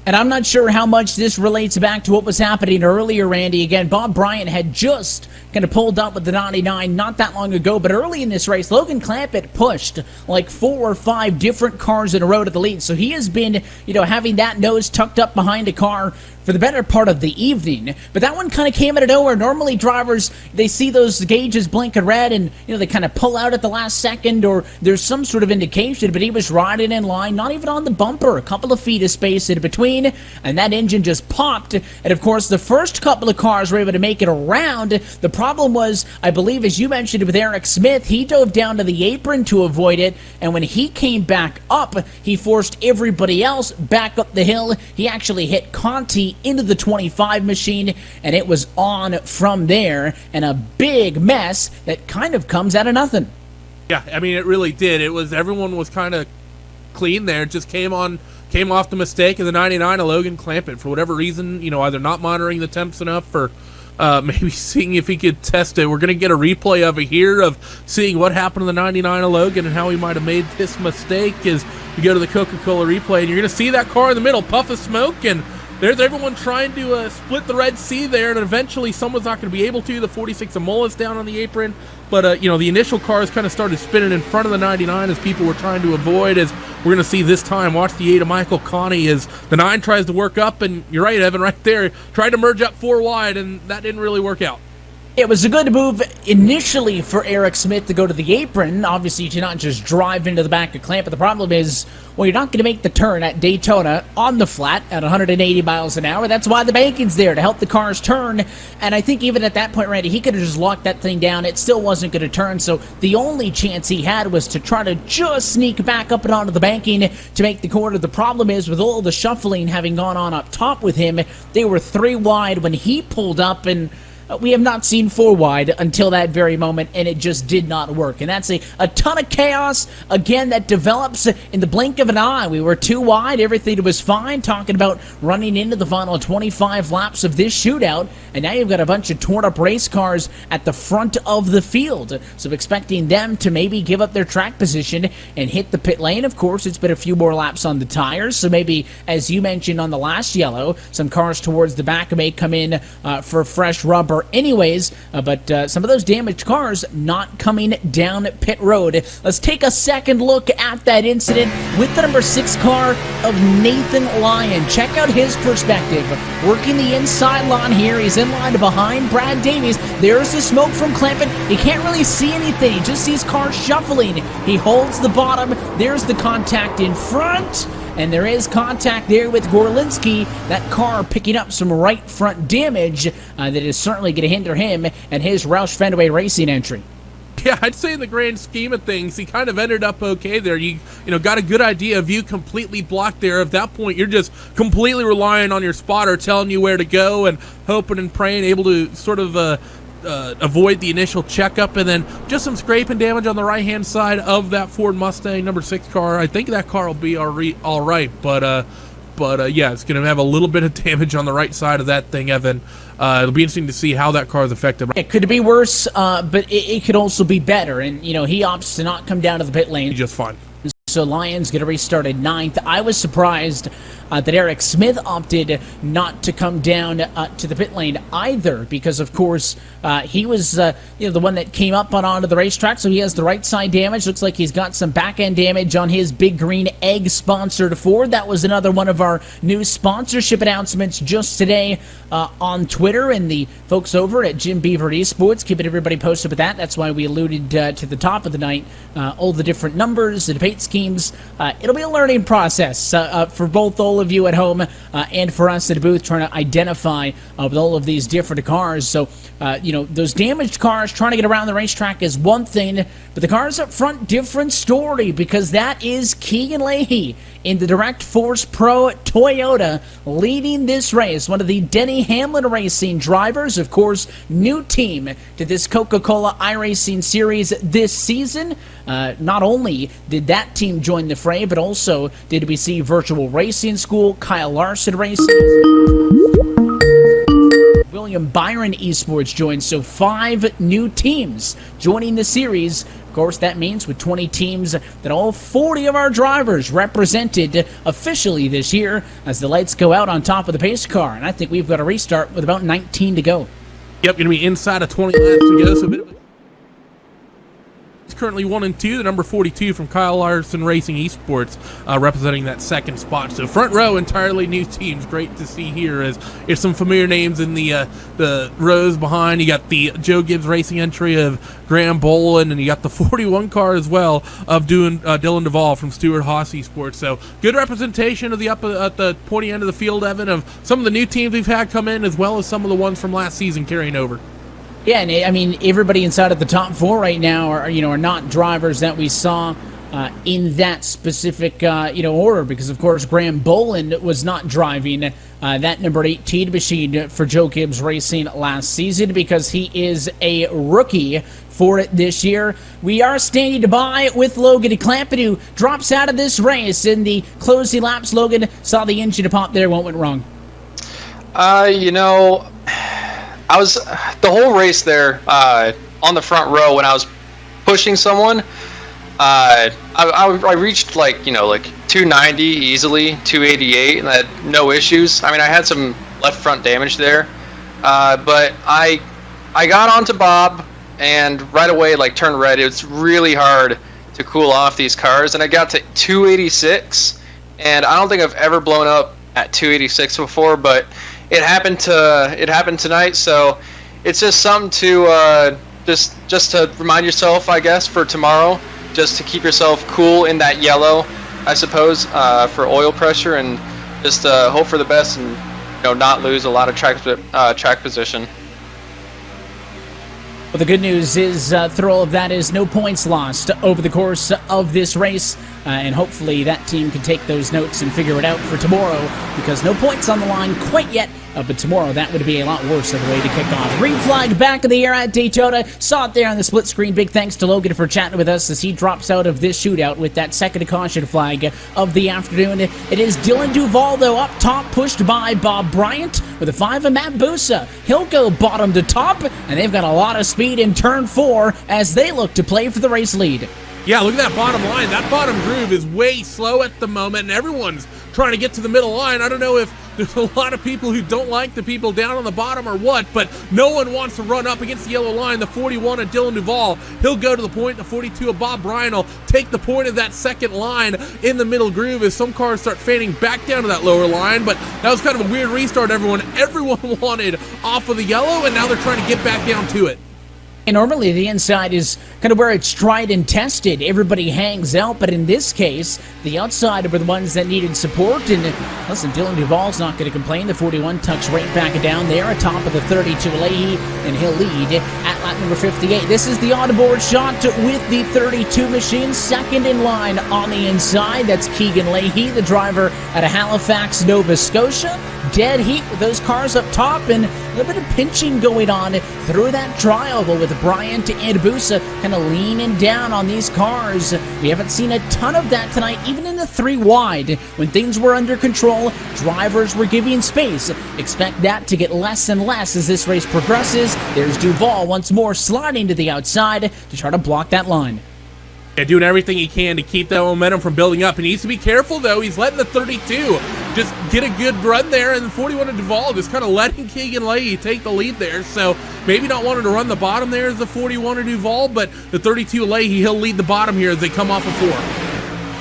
And I'm not sure how much this relates back to what was happening earlier, Randy. Again, Bob Bryant had just kind of pulled up with the 99 not that long ago, but early in this race, Logan Clampett pushed like 4 or 5 different cars in a row to the lead. So he has been, having that nose tucked up behind a car for the better part of the evening, but that one kind of came out of nowhere. Normally drivers, they see those gauges blinking red and, you know, they kind of pull out at the last second, or there's some sort of indication, but he was riding in line, not even on the bumper, a couple of feet of space in between, and that engine just popped. And of course, the first couple of cars were able to make it around. The problem was, I believe, as you mentioned with Eric Smith, he dove down to the apron to avoid it, and when he came back up, he forced everybody else back up the hill. He actually hit Conti into the 25 machine, and it was on from there, and a big mess that kind of comes out of nothing. Yeah, I mean, it really did. It was, everyone was kind of clean there. It just came off the mistake of the 99 of Logan Clampett for whatever reason, you know, either not monitoring the temps enough or maybe seeing if he could test it. We're going to get a replay of it here of seeing what happened to the 99 of Logan and how he might have made this mistake as we go to the Coca-Cola Replay. And you're going to see that car in the middle, puff of smoke, and there's everyone trying to split the Red Sea there, and eventually someone's not going to be able to. The 46 of Mullis down on the apron. But, you know, the initial cars kind of started spinning in front of the 99 as people were trying to avoid, as we're going to see this time. Watch the 8 of Michael Conti as the 9 tries to work up, and you're right, Evan, right there. Tried to merge up 4 wide, and that didn't really work out. It was a good move initially for Eric Smith to go to the apron, obviously to not just drive into the back of Clamp, but the problem is, well, you're not going to make the turn at Daytona on the flat at 180 miles an hour. That's why the bacon's there, to help the cars turn, and I think even at that point, Randy, he could have just locked that thing down. It still wasn't going to turn, so the only chance he had was to try to just sneak back up and onto the banking to make the corner. The problem is, with all the shuffling having gone on up top with him, they were 3 wide when he pulled up, and we have not seen 4 wide until that very moment, and it just did not work. And that's a ton of chaos, again, that develops in the blink of an eye. We were 2 wide, everything was fine, talking about running into the final 25 laps of this shootout, and now you've got a bunch of torn-up race cars at the front of the field. So expecting them to maybe give up their track position and hit the pit lane. Of course, it's been a few more laps on the tires, so maybe, as you mentioned on the last yellow, some cars towards the back may come in for fresh rubber anyways, but some of those damaged cars not coming down pit road. Let's take a second look at that incident with the number 6 car of Nathan Lyon. Check out his perspective. Working the inside line here. He's in line behind Brad Davies. There's the smoke from Clampett. He can't really see anything. He just sees cars shuffling. He holds the bottom. There's the contact in front. And there is contact there with Gorlinski. That car picking up some right front damage that is certainly going to hinder him and his Roush Fenway Racing entry. Yeah, I'd say in the grand scheme of things, he kind of ended up okay there. You know, got a good idea of you completely blocked there. At that point, you're just completely relying on your spotter telling you where to go and hoping and praying, able to sort of avoid the initial checkup, and then just some scraping damage on the right-hand side of that Ford Mustang number 6 car. I think that car will be all right, but yeah, it's going to have a little bit of damage on the right side of that thing, Evan. It'll be interesting to see how that car is affected. It could be worse, but it could also be better, and, you know, he opts to not come down to the pit lane. He's just fine. So Lyons going to restart at 9th. I was surprised that Eric Smith opted not to come down to the pit lane either, because of course he was the one that came up onto the racetrack, so he has the right side damage. Looks like he's got some back end damage on his Big Green Egg sponsored Ford. That was another one of our new sponsorship announcements just today on Twitter, and the folks over at Jim Beaver Esports keeping everybody posted with that. That's why we alluded to the top of the night, all the different numbers, the debate schemes. It'll be a learning process for both all of you at home and for us at the booth, trying to identify with all of these different cars. So, those damaged cars trying to get around the racetrack is one thing, but the cars up front, different story, because that is Keegan Leahy in the Direct Force Pro Toyota leading this race. One of the Denny Hamlin Racing drivers, of course, new team to this Coca-Cola iRacing series this season. Not only did that team join the fray, but also did we see Virtual Racing School, Kyle Larson Racing, William Byron Esports joined. So 5 new teams joining the series. Of course, that means with 20 teams that all 40 of our drivers represented officially this year as the lights go out on top of the pace car. And I think we've got to restart with about 19 to go. Yep, going to be inside of 20 laps to go, so a bit of a currently 1 and 2. The number 42 from Kyle Larson Racing Esports representing that second spot. So front row, entirely new teams. Great to see here as there's some familiar names in the rows behind. You got the Joe Gibbs Racing entry of Graham Boland, and you got the 41 car as well of Dylan Duvall from Stewart Haas Esports. So good representation of the up at the pointy end of the field, Evan, of some of the new teams we've had come in, as well as some of the ones from last season carrying over. Yeah, and I mean, everybody inside of the top 4 right now are not drivers that we saw in that specific order, because of course Graham Boland was not driving that number 18 machine for Joe Gibbs Racing last season, because he is a rookie for it this year. We are standing by with Logan Clampett, who drops out of this race in the closing laps. Logan, saw the engine pop there. What went wrong? I was the whole race there on the front row when I was pushing someone. I reached like 290 easily, 288, and I had no issues. I mean, I had some left front damage there, but I got onto Bob and right away turned red. It's really hard to cool off these cars, and I got to 286, and I don't think I've ever blown up at 286 before, but it happened tonight. So it's just something to just to remind yourself, I guess, for tomorrow, just to keep yourself cool in that yellow, I suppose, for oil pressure, and just hope for the best and not lose a lot of track position. Well, the good news is, through all of that, is no points lost over the course of this race, and hopefully that team can take those notes and figure it out for tomorrow, because no points on the line quite yet, but tomorrow that would be a lot worse of a way to kick off. Green flag back in the air at Daytona. Saw it there on the split screen. Big thanks to Logan for chatting with us as he drops out of this shootout with that second caution flag of the afternoon. It is Dylan Duvall, though, up top, pushed by Bob Bryant with a 5 of Matt Busa. He'll go bottom to top, and they've got a lot of speed in turn 4 as they look to play for the race lead. Yeah, look at that bottom line. That bottom groove is way slow at the moment, and everyone's trying to get to the middle line. I don't know if there's a lot of people who don't like the people down on the bottom or what, but no one wants to run up against the yellow line. The 41 of Dylan Duvall, he'll go to the point. The 42 of Bob Bryan will take the point of that second line in the middle groove as some cars start fading back down to that lower line. But that was kind of a weird restart. Everyone wanted off of the yellow, and now they're trying to get back down to it. And normally the inside is kind of where it's tried and tested. Everybody hangs out, but in this case, the outside were the ones that needed support. And listen, Dylan Duvall's not going to complain. The 41 tucks right back down there atop of the 32 Leahy, and he'll lead at lap number 58. This is the onboard shot with the 32 machine, second in line on the inside. That's Keegan Leahy, the driver out of Halifax, Nova Scotia. Dead heat with those cars up top, and a little bit of pinching going on through that triangle with Bryant and Busa kind of leaning down on these cars. We haven't seen a ton of that tonight, even in the 3 wide. When things were under control, drivers were giving space. Expect that to get less and less as this race progresses. There's Duvall once more sliding to the outside to try to block that line. Yeah, doing everything he can to keep that momentum from building up. He needs to be careful, though. He's letting the 32 just get a good run there, and the 41 of Duvall just kind of letting Keegan Leahy take the lead there. So maybe not wanting to run the bottom there as the 41 of Duvall, but the 32 Leahy, he'll lead the bottom here as they come off of 4.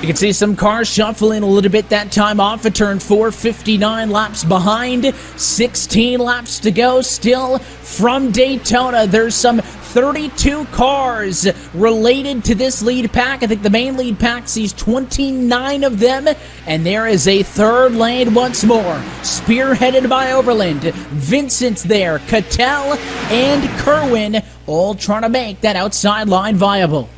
You can see some cars shuffling a little bit that time off of turn 4, 59 laps behind, 16 laps to go still from Daytona. There's some 32 cars related to this lead pack. I think the main lead pack sees 29 of them, and there is a third lane once more, spearheaded by Overland. Vincent's there, Cattell and Kerwin, all trying to make that outside line viable.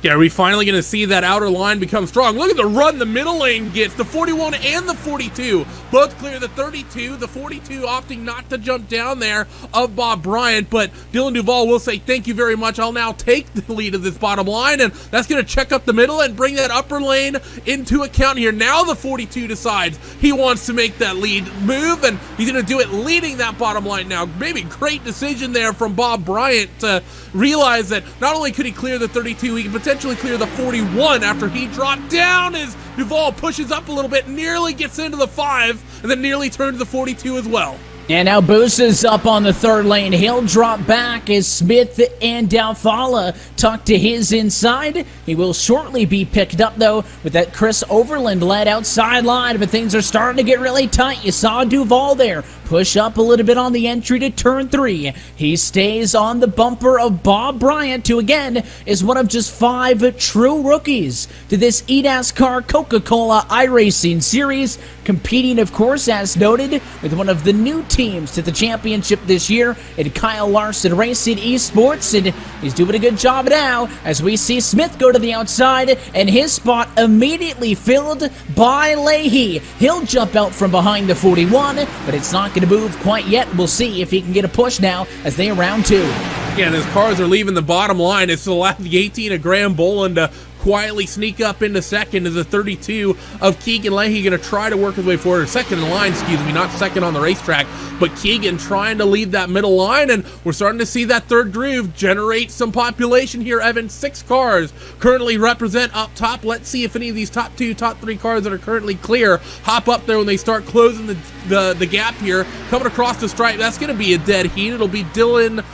Yeah, are we finally going to see that outer line become strong? Look at the run the middle lane gets. The 41 and the 42 both clear the 32. The 42 opting not to jump down there of Bob Bryant, but Dylan Duvall will say, thank you very much. I'll now take the lead of this bottom line, and that's going to check up the middle and bring that upper lane into account here. Now the 42 decides he wants to make that lead move, and he's going to do it leading that bottom line now. Maybe great decision there from Bob Bryant to realize that not only could he clear the 32, he could potentially clear the 41 after he dropped down as Duvall pushes up a little bit, nearly gets into the 5, and then nearly turned to the 42 as well. And now Busa's up on the third lane. He'll drop back as Smith and Dalfala tuck to his inside. He will shortly be picked up, though, with that Chris Overland led outside line. But things are starting to get really tight. You saw Duval there push up a little bit on the entry to turn 3. He stays on the bumper of Bob Bryant, who again is one of just 5 true rookies to this eNASCAR Coca-Cola iRacing series, competing, of course, as noted, with one of the new teams to the championship this year in Kyle Larson Racing Esports, and he's doing a good job now as we see Smith go to the outside, and his spot immediately filled by Leahy. He'll jump out from behind the 41, but it's not going to move quite yet. We'll see if he can get a push now as they are round 2. Yeah, and as cars are leaving the bottom line, it's allowed the 18 of Graham Boland to quietly sneak up into second as the 32 of Keegan Leahy going to try to work his way forward. Second in line, excuse me, not second on the racetrack, but Keegan trying to lead that middle line, and we're starting to see that third groove generate some population here. Evan, 6 cars currently represent up top. Let's see if any of these top 2, top 3 cars that are currently clear hop up there when they start closing the gap here. Coming across the stripe, that's going to be a dead heat. It'll be Dylan.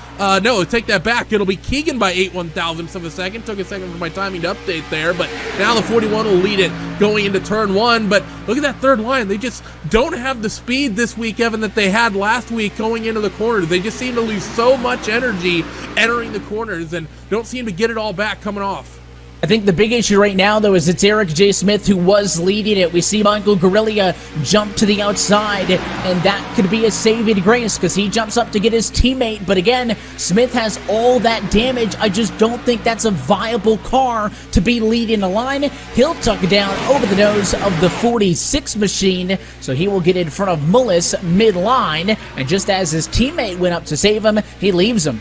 No, take that back. It'll be Keegan by 8/1000ths of a second. Took a second for my timing to update there, but now the 41 will lead it going into turn 1. But look at that third line. They just don't have the speed this week, Evan, that they had last week going into the corners. They just seem to lose so much energy entering the corners and don't seem to get it all back coming off. I think the big issue right now, though, is it's Eric J. Smith who was leading it. We see Michael Guerrilla jump to the outside, and that could be a saving grace because he jumps up to get his teammate. But again, Smith has all that damage. I just don't think that's a viable car to be leading the line. He'll tuck it down over the nose of the 46 machine, so he will get in front of Mullis mid-line. And just as his teammate went up to save him, he leaves him.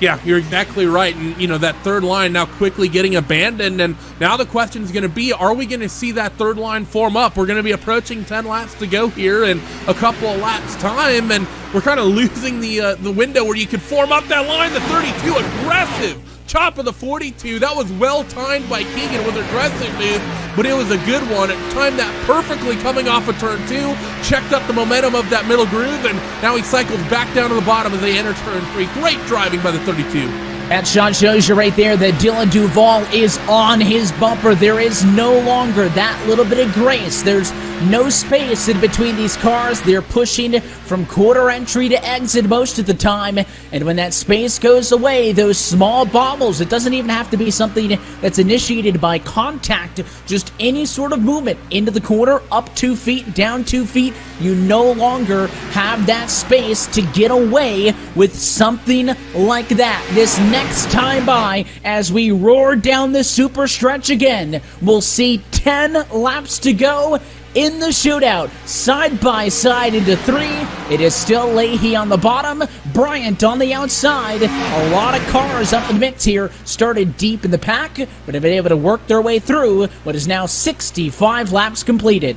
Yeah, you're exactly right. And, you know, that third line now quickly getting abandoned. And now the question is going to be, are we going to see that third line form up? We're going to be approaching 10 laps to go here in a couple of laps time. And we're kind of losing the window where you could form up that line. The 32, aggressive chop of the 42. That was well timed by Keegan with an aggressive move, but it was a good one. It timed that perfectly coming off of turn 2, checked up the momentum of that middle groove, and now he cycles back down to the bottom as they enter turn 3. Great driving by the 32. That shot shows you right there that Dylan Duval is on his bumper. There is no longer that little bit of grace. There's no space in between these cars. They're pushing from quarter entry to exit most of the time. And when that space goes away, those small bobbles, it doesn't even have to be something that's initiated by contact, just any sort of movement into the corner, up 2 feet, down 2 feet, you no longer have that space to get away with something like that. This next time by, as we roar down the super stretch again, we'll see 10 laps to go in the shootout, side by side into 3. It is still Leahy on the bottom, Bryant on the outside. A lot of cars up in the mix here, started deep in the pack, but have been able to work their way through what is now 65 laps completed.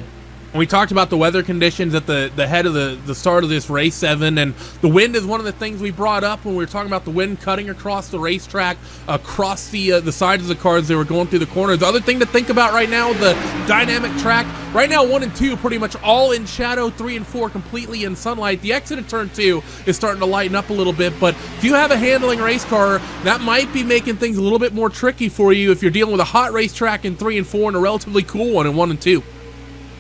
We talked about the weather conditions at the head of the start of this race, 7, and the wind is one of the things we brought up when we were talking about the wind cutting across the racetrack, across the sides of the cars they were going through the corners. The other thing to think about right now, the dynamic track, right now 1 and 2 pretty much all in shadow, 3 and 4 completely in sunlight. The exit of turn 2 is starting to lighten up a little bit, but if you have a handling race car, that might be making things a little bit more tricky for you if you're dealing with a hot racetrack in 3 and 4 and a relatively cool one in 1 and 2.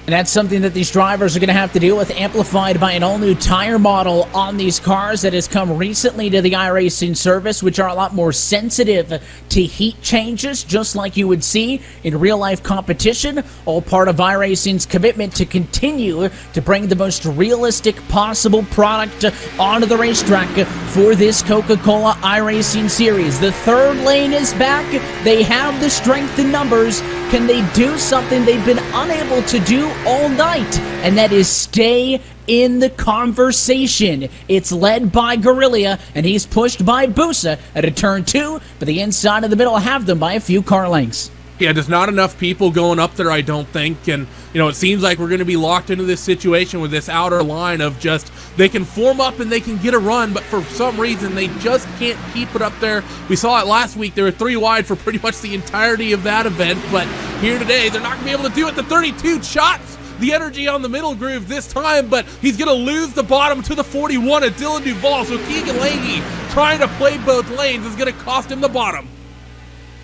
And that's something that these drivers are going to have to deal with, amplified by an all-new tire model on these cars that has come recently to the iRacing service, which are a lot more sensitive to heat changes, just like you would see in real-life competition, all part of iRacing's commitment to continue to bring the most realistic possible product onto the racetrack for this Coca-Cola iRacing series. The third lane is back. They have the strength in numbers. Can they do something they've been unable to do all night? And that is stay in the conversation. It's led by Guerrilla, and he's pushed by Busa at a turn 2, but the inside of the middle have them by a few car lengths. Yeah, there's not enough people going up there, I don't think, and you know, it seems like we're going to be locked into this situation with this outer line of just, they can form up and they can get a run, but for some reason they just can't keep it up there. We saw it last week. They were 3 wide for pretty much the entirety of that event, but here today they're not going to be able to do it. The 32 shots the energy on the middle groove this time, but he's going to lose the bottom to the 41 of Dylan Duval. So Keegan Leahy trying to play both lanes is going to cost him the bottom.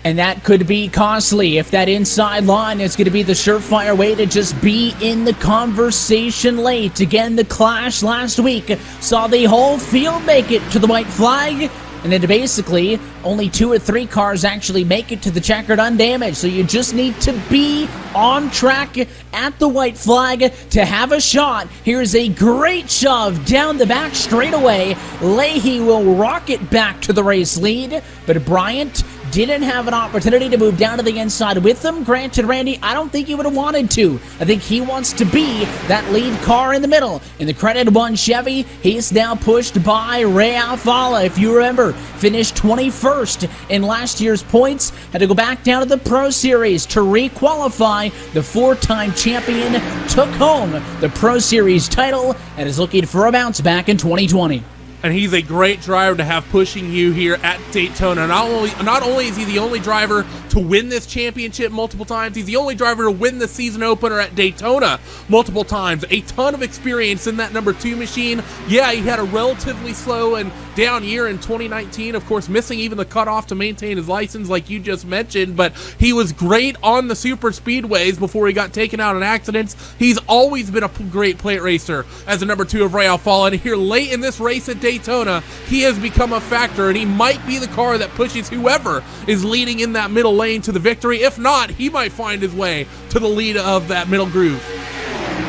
And that could be costly if that inside line is going to be the surefire way to just be in the conversation late. Again, the clash last week saw the whole field make it to the white flag. And then basically, only 2 or 3 cars actually make it to the checkered undamaged. So you just need to be on track at the white flag to have a shot. Here's a great shove down the back straightaway. Leahy will rocket back to the race lead, but Bryant didn't have an opportunity to move down to the inside with them. Granted, Randy, I don't think he would have wanted to. I think he wants to be that lead car in the middle. In the Credit 1 Chevy, he's now pushed by Ray Alfala. If you remember, finished 21st in last year's points. Had to go back down to the Pro Series to re-qualify. The 4-time champion took home the Pro Series title and is looking for a bounce back in 2020. And he's a great driver to have pushing you here at Daytona. Not only is he the only driver to win this championship multiple times, he's the only driver to win the season opener at Daytona multiple times. A ton of experience in that number 2 machine. Yeah, he had a relatively slow and down year in 2019, of course missing even the cutoff to maintain his license like you just mentioned, but he was great on the super speedways before he got taken out in accidents. He's always been a great plate racer as a number 2 of Ray Alfala, and here late in this race at Daytona, he has become a factor, and he might be the car that pushes whoever is leading in that middle lane to the victory. If not, he might find his way to the lead of that middle groove.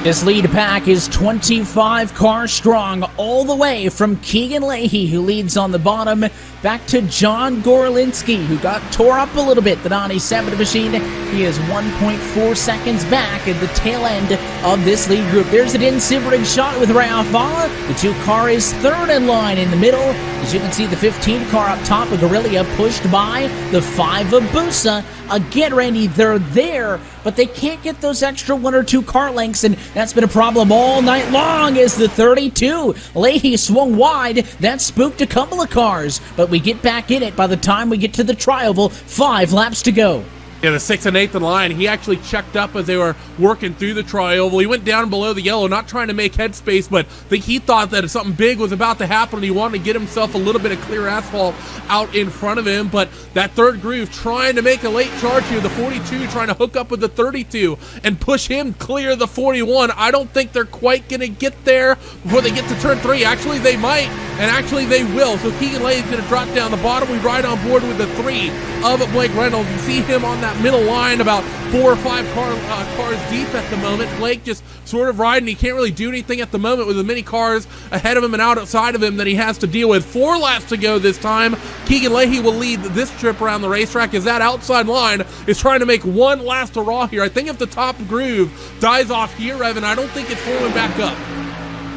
This lead pack is 25 cars strong, all the way from Keegan Leahy, who leads on the bottom, back to John Gorlinski, who got tore up a little bit, the 97 machine. He is 1.4 seconds back at the tail end of this lead group. There's an in-simmering shot with Ray Alfala. The 2 car is third in line in the middle. As you can see, the 15 car up top of Guerrilla pushed by the 5 of Busa. Again, Randy, they're there, but they can't get those extra 1 or 2 car lengths, and that's been a problem all night long as the 32. Leahy swung wide. That spooked a couple of cars, but we get back in it by the time we get to the tri-oval. 5 laps to go. Yeah, the 6th and 8th in line, he actually checked up as they were working through the tri-oval. He went down below the yellow, not trying to make headspace, but he thought that something big was about to happen, and he wanted to get himself a little bit of clear asphalt out in front of him. But that 3rd groove trying to make a late charge here, the 42 trying to hook up with the 32 and push him clear the 41. I don't think they're quite going to get there before they get to turn 3. Actually, they might, and actually they will. So Keegan Leahy is going to drop down the bottom. We ride on board with the 3 of Blake Reynolds. You see him on that middle line about 4 or 5 cars deep at the moment. Blake just sort of riding. He can't really do anything at the moment with the many cars ahead of him and outside of him that he has to deal with. 4 laps to go this time. Keegan Leahy will lead this trip around the racetrack as that outside line is trying to make one last hurrah here. I think if the top groove dies off here, Evan, I don't think it's forming back up.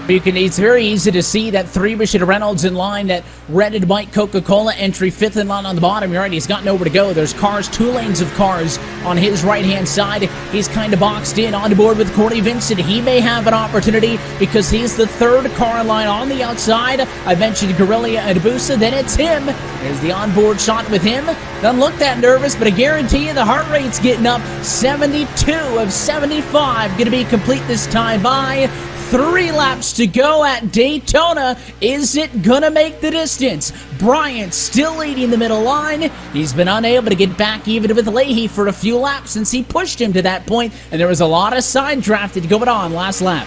It's very easy to see that 3 machine Reynolds in line, that red and white Coca-Cola entry 5th in line on the bottom. You're right, he's got nowhere to go. There's cars, 2 lanes of cars on his right-hand side. He's kind of boxed in on board with Cory Vincent. He may have an opportunity because he's the 3rd car in line on the outside. I mentioned Guerrilla and Busa, then it's him. There's the onboard shot with him. Doesn't look that nervous, but I guarantee you the heart rate's getting up. 72 of 75 going to be complete this time by 3 laps to go at Daytona. Is it gonna make the distance? Bryant still leading the middle line. He's been unable to get back even with Leahy for a few laps since he pushed him to that point, and there was a lot of side drafting going on last lap.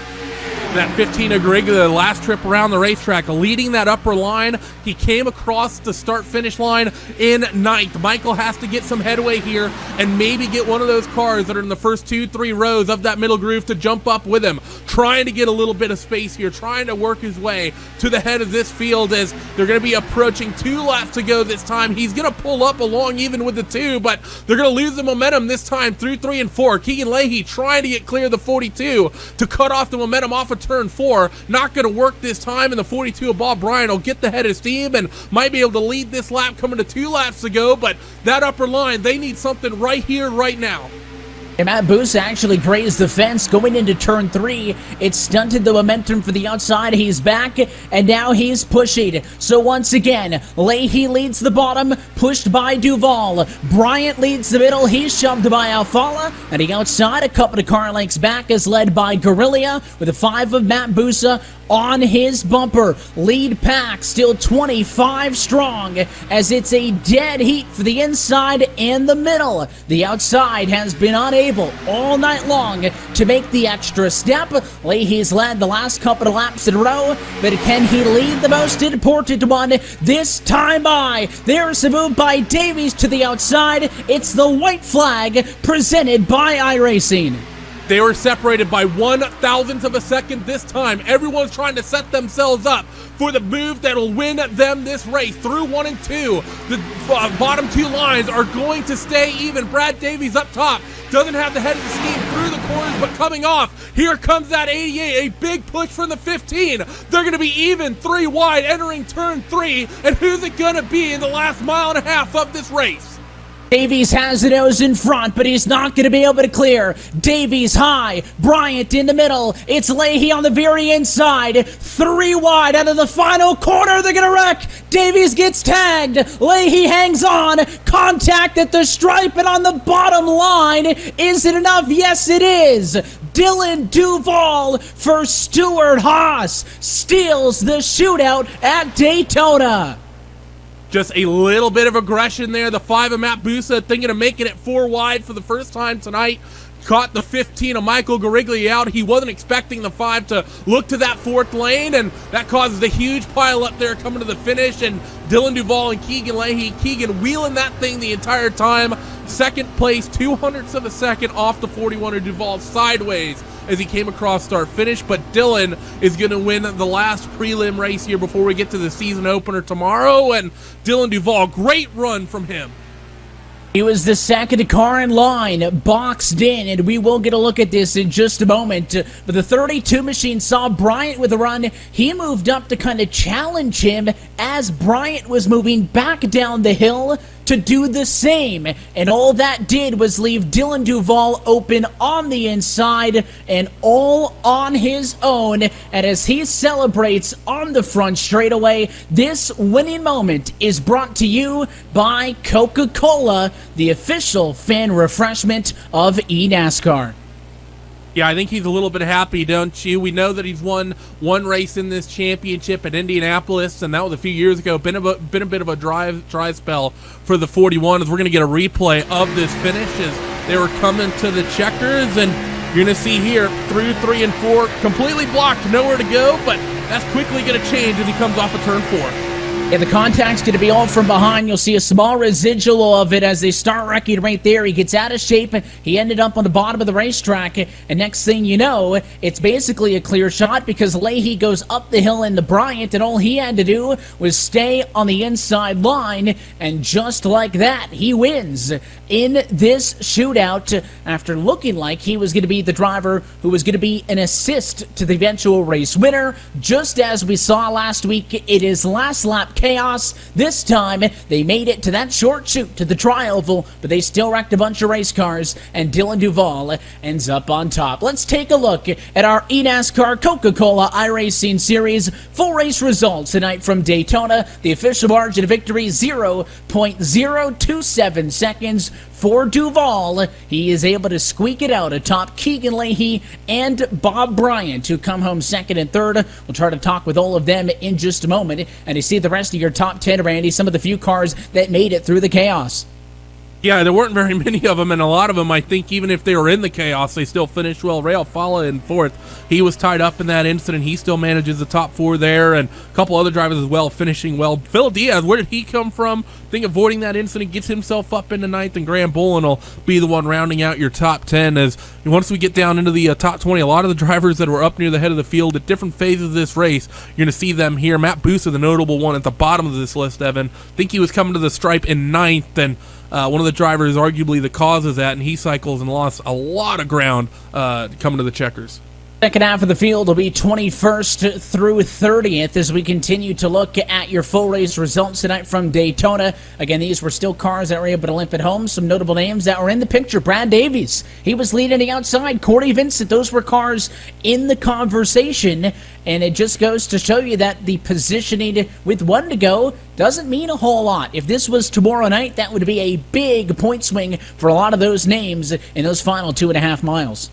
That 15 of Greg, the last trip around the racetrack, leading that upper line. He came across the start-finish line in 9th. Michael has to get some headway here and maybe get one of those cars that are in the first 2-3 rows of that middle groove to jump up with him. Trying to get a little bit of space here, trying to work his way to the head of this field as they're going to be approaching 2 laps to go this time. He's going to pull up along even with the 2, but they're going to lose the momentum this time through 3 and 4. Keegan Leahy trying to get clear of the 42 to cut off the momentum off of turn 4. Not going to work this time, and the 42 of Bob Bryan will get the head of steam and might be able to lead this lap coming to 2 laps to go, but that upper line, they need something right here, right now. And Matt Busa actually grazed the fence going into turn 3. It stunted the momentum for the outside. He's back, and now he's pushing. So once again, Leahy leads the bottom, pushed by Duval. Bryant leads the middle. He's shoved by Alfala. And the outside, a couple of car lengths back, is led by Guerrilla with a 5 of Matt Busa on his bumper. Lead pack still 25 strong as it's a dead heat for the inside and the middle. The outside has been unable all night long to make the extra step. Leahy's led the last couple of laps in a row, but can he lead the most important one this time by? There's a move by Davies to the outside. It's the white flag presented by iRacing. They were separated by 1/1000th of a second this time. Everyone's trying to set themselves up for the move that'll win them this race. Through 1 and 2, the bottom 2 lines are going to stay even. Brad Davies up top doesn't have the head of the steam through the corners, but coming off, here comes that 88, a big push from the 15. They're going to be even 3 wide entering turn 3, and who's it going to be in the last mile and a half of this race? Davies has the nose in front, but he's not going to be able to clear. Davies high, Bryant in the middle. It's Leahy on the very inside. 3 wide out of the final corner. They're going to wreck. Davies gets tagged. Leahy hangs on. Contact at the stripe and on the bottom line. Is it enough? Yes, it is. Dylan Duval for Stuart Haas steals the shootout at Daytona. Just a little bit of aggression there. The 5 of Matt Busa thinking of making it 4 wide for the first time tonight. Caught the 15 of Michael Gariglia out. He wasn't expecting the 5 to look to that 4th lane, and that causes a huge pile up there coming to the finish. And Dylan Duval and Keegan Leahy. Keegan wheeling that thing the entire time. Second place, 200ths of a second off the 41 of Duval sideways as he came across start finish. But Dylan is going to win the last prelim race here before we get to the season opener tomorrow. And Dylan Duval, great run from him. He was the second car in line, boxed in, and we will get a look at this in just a moment. But the 32 machine saw Bryant with a run. He moved up to kind of challenge him as Bryant was moving back down the hill to do the same. And all that did was leave Dylan Duval open on the inside and all on his own. And as he celebrates on the front straightaway, this winning moment is brought to you by Coca-Cola, the official fan refreshment of eNASCAR. Yeah, I think he's a little bit happy, don't you? We know that he's won 1 race in this championship at Indianapolis, and that was a few years ago. Been a bit of a dry spell for the 41. As we're going to get a replay of this finish as they were coming to the checkers, and you're going to see here through 3 and 4, completely blocked, nowhere to go, but that's quickly going to change as he comes off of turn 4. Yeah, the contact's going to be all from behind. You'll see a small residual of it as they start wrecking right there. He gets out of shape. He ended up on the bottom of the racetrack. And next thing you know, it's basically a clear shot because Leahy goes up the hill into Bryant, and all he had to do was stay on the inside line. And just like that, he wins in this shootout after looking like he was going to be the driver who was going to be an assist to the eventual race winner. Just as we saw last week, it is last lap chaos. This time, they made it to that short shoot to the tri-oval, but they still wrecked a bunch of race cars, and Dylan Duval ends up on top. Let's take a look at our eNASCAR Coca-Cola iRacing Series full race results tonight from Daytona. The official margin of victory, 0.027 seconds for Duval. He is able to squeak it out atop Keegan Leahy and Bob Bryant, who come home second and third. We'll try to talk with all of them in just a moment. And you see the rest of your top 10, Randy, some of the few cars that made it through the chaos. Yeah, there weren't very many of them, and a lot of them, I think, even if they were in the chaos, they still finished well. Ray Alfala in 4th. He was tied up in that incident. He still manages the top 4 there, and a couple other drivers as well finishing well. Phil Diaz, where did he come from? I think avoiding that incident gets himself up into 9th, and Graham Bolin will be the one rounding out your top 10. As once we get down into the top 20, a lot of the drivers that were up near the head of the field at different phases of this race, you're going to see them here. Matt Busa, the notable one at the bottom of this list, Evan. I think he was coming to the stripe in 9th, and one of the drivers arguably the cause of that, and he cycles and lost a lot of ground coming to the checkers. Second half of the field will be 21st through 30th as we continue to look at your full race results tonight from Daytona. Again, these were still cars that were able to limp it home. Some notable names that were in the picture. Brad Davies, he was leading the outside. Cory Vincent, those were cars in the conversation. And it just goes to show you that the positioning with one to go doesn't mean a whole lot. If this was tomorrow night, that would be a big point swing for a lot of those names in those final 2.5 miles.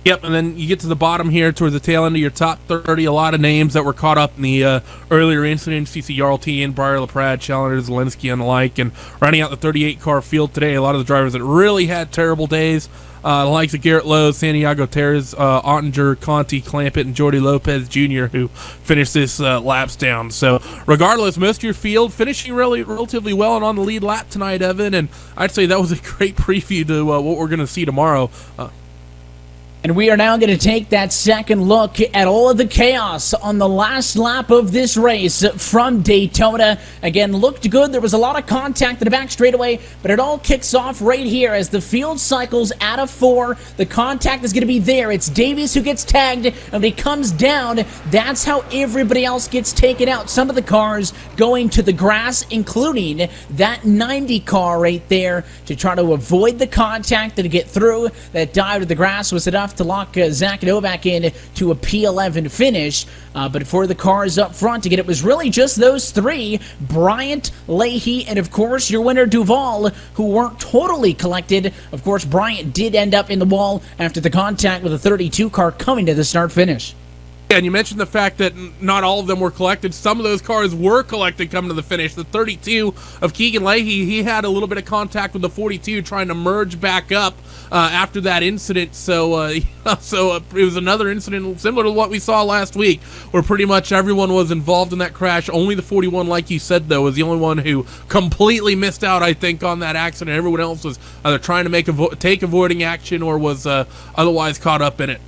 Yep, and then you get to the bottom here towards the tail end of your top 30. A lot of names that were caught up in the earlier incidents. CC Yarltine, Briar LaPrade, Challenger, Zelensky, and the like. And rounding out the 38-car field today, a lot of the drivers that really had terrible days. The likes of Garrett Lowe, Santiago Terres, Ottinger, Conti, Clampett, and Jordy Lopez Jr., who finished this laps down. So regardless, most of your field finishing relatively well and on the lead lap tonight, Evan. And I'd say that was a great preview to what we're going to see tomorrow. And we are now going to take that second look at all of the chaos on the last lap of this race from Daytona. Again, looked good. There was a lot of contact in the back straightaway, but it all kicks off right here as the field cycles out of 4. The contact is going to be there. It's Davies who gets tagged, and when he comes down, that's how everybody else gets taken out. Some of the cars going to the grass, including that 90 car right there, to try to avoid the contact and to get through. That dive to the grass was enough to lock Zach Novak in to a P11 finish. But for the cars up front, again, it was really just those 3, Bryant, Leahy, and of course your winner Duval, who weren't totally collected. Of course, Bryant did end up in the wall after the contact with a 32 car coming to the start finish. Yeah, and you mentioned the fact that not all of them were collected. Some of those cars were collected coming to the finish. The 32 of Keegan Leahy, he had a little bit of contact with the 42 trying to merge back up after that incident. So it was another incident similar to what we saw last week, where pretty much everyone was involved in that crash. Only the 41, like you said, though, was the only one who completely missed out, I think, on that accident. Everyone else was either trying to take avoiding action or was otherwise caught up in it.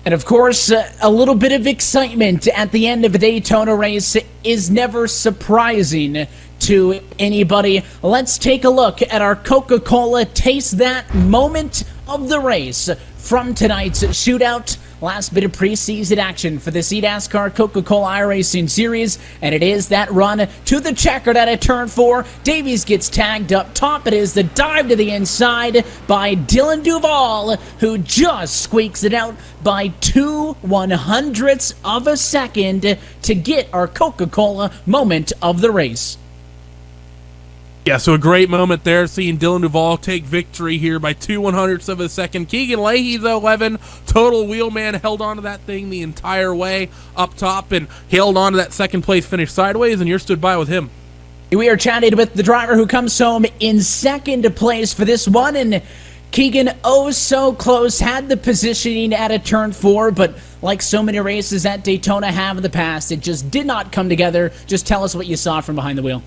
And of course, a little bit of excitement at the end of a Daytona race is never surprising to anybody. Let's take a look at our Coca-Cola Taste That moment of the race from tonight's shootout. Last bit of preseason action for this eNASCAR Coca-Cola iRacing Series, and it is that run to the checkered out of turn 4. Davies gets tagged up top. It is the dive to the inside by Dylan Duval, who just squeaks it out by 0.02 of a second to get our Coca-Cola moment of the race. Yeah, so a great moment there, seeing Dylan Duval take victory here by 0.02 of a second. Keegan Leahy, though, Evan, total wheelman, held on to that thing the entire way up top and held on to that second place finish sideways, and you're stood by with him. We are chatting with the driver who comes home in second place for this one, and Keegan, oh so close, had the positioning at a turn 4, but like so many races at Daytona have in the past, it just did not come together. Just tell us what you saw from behind the wheel.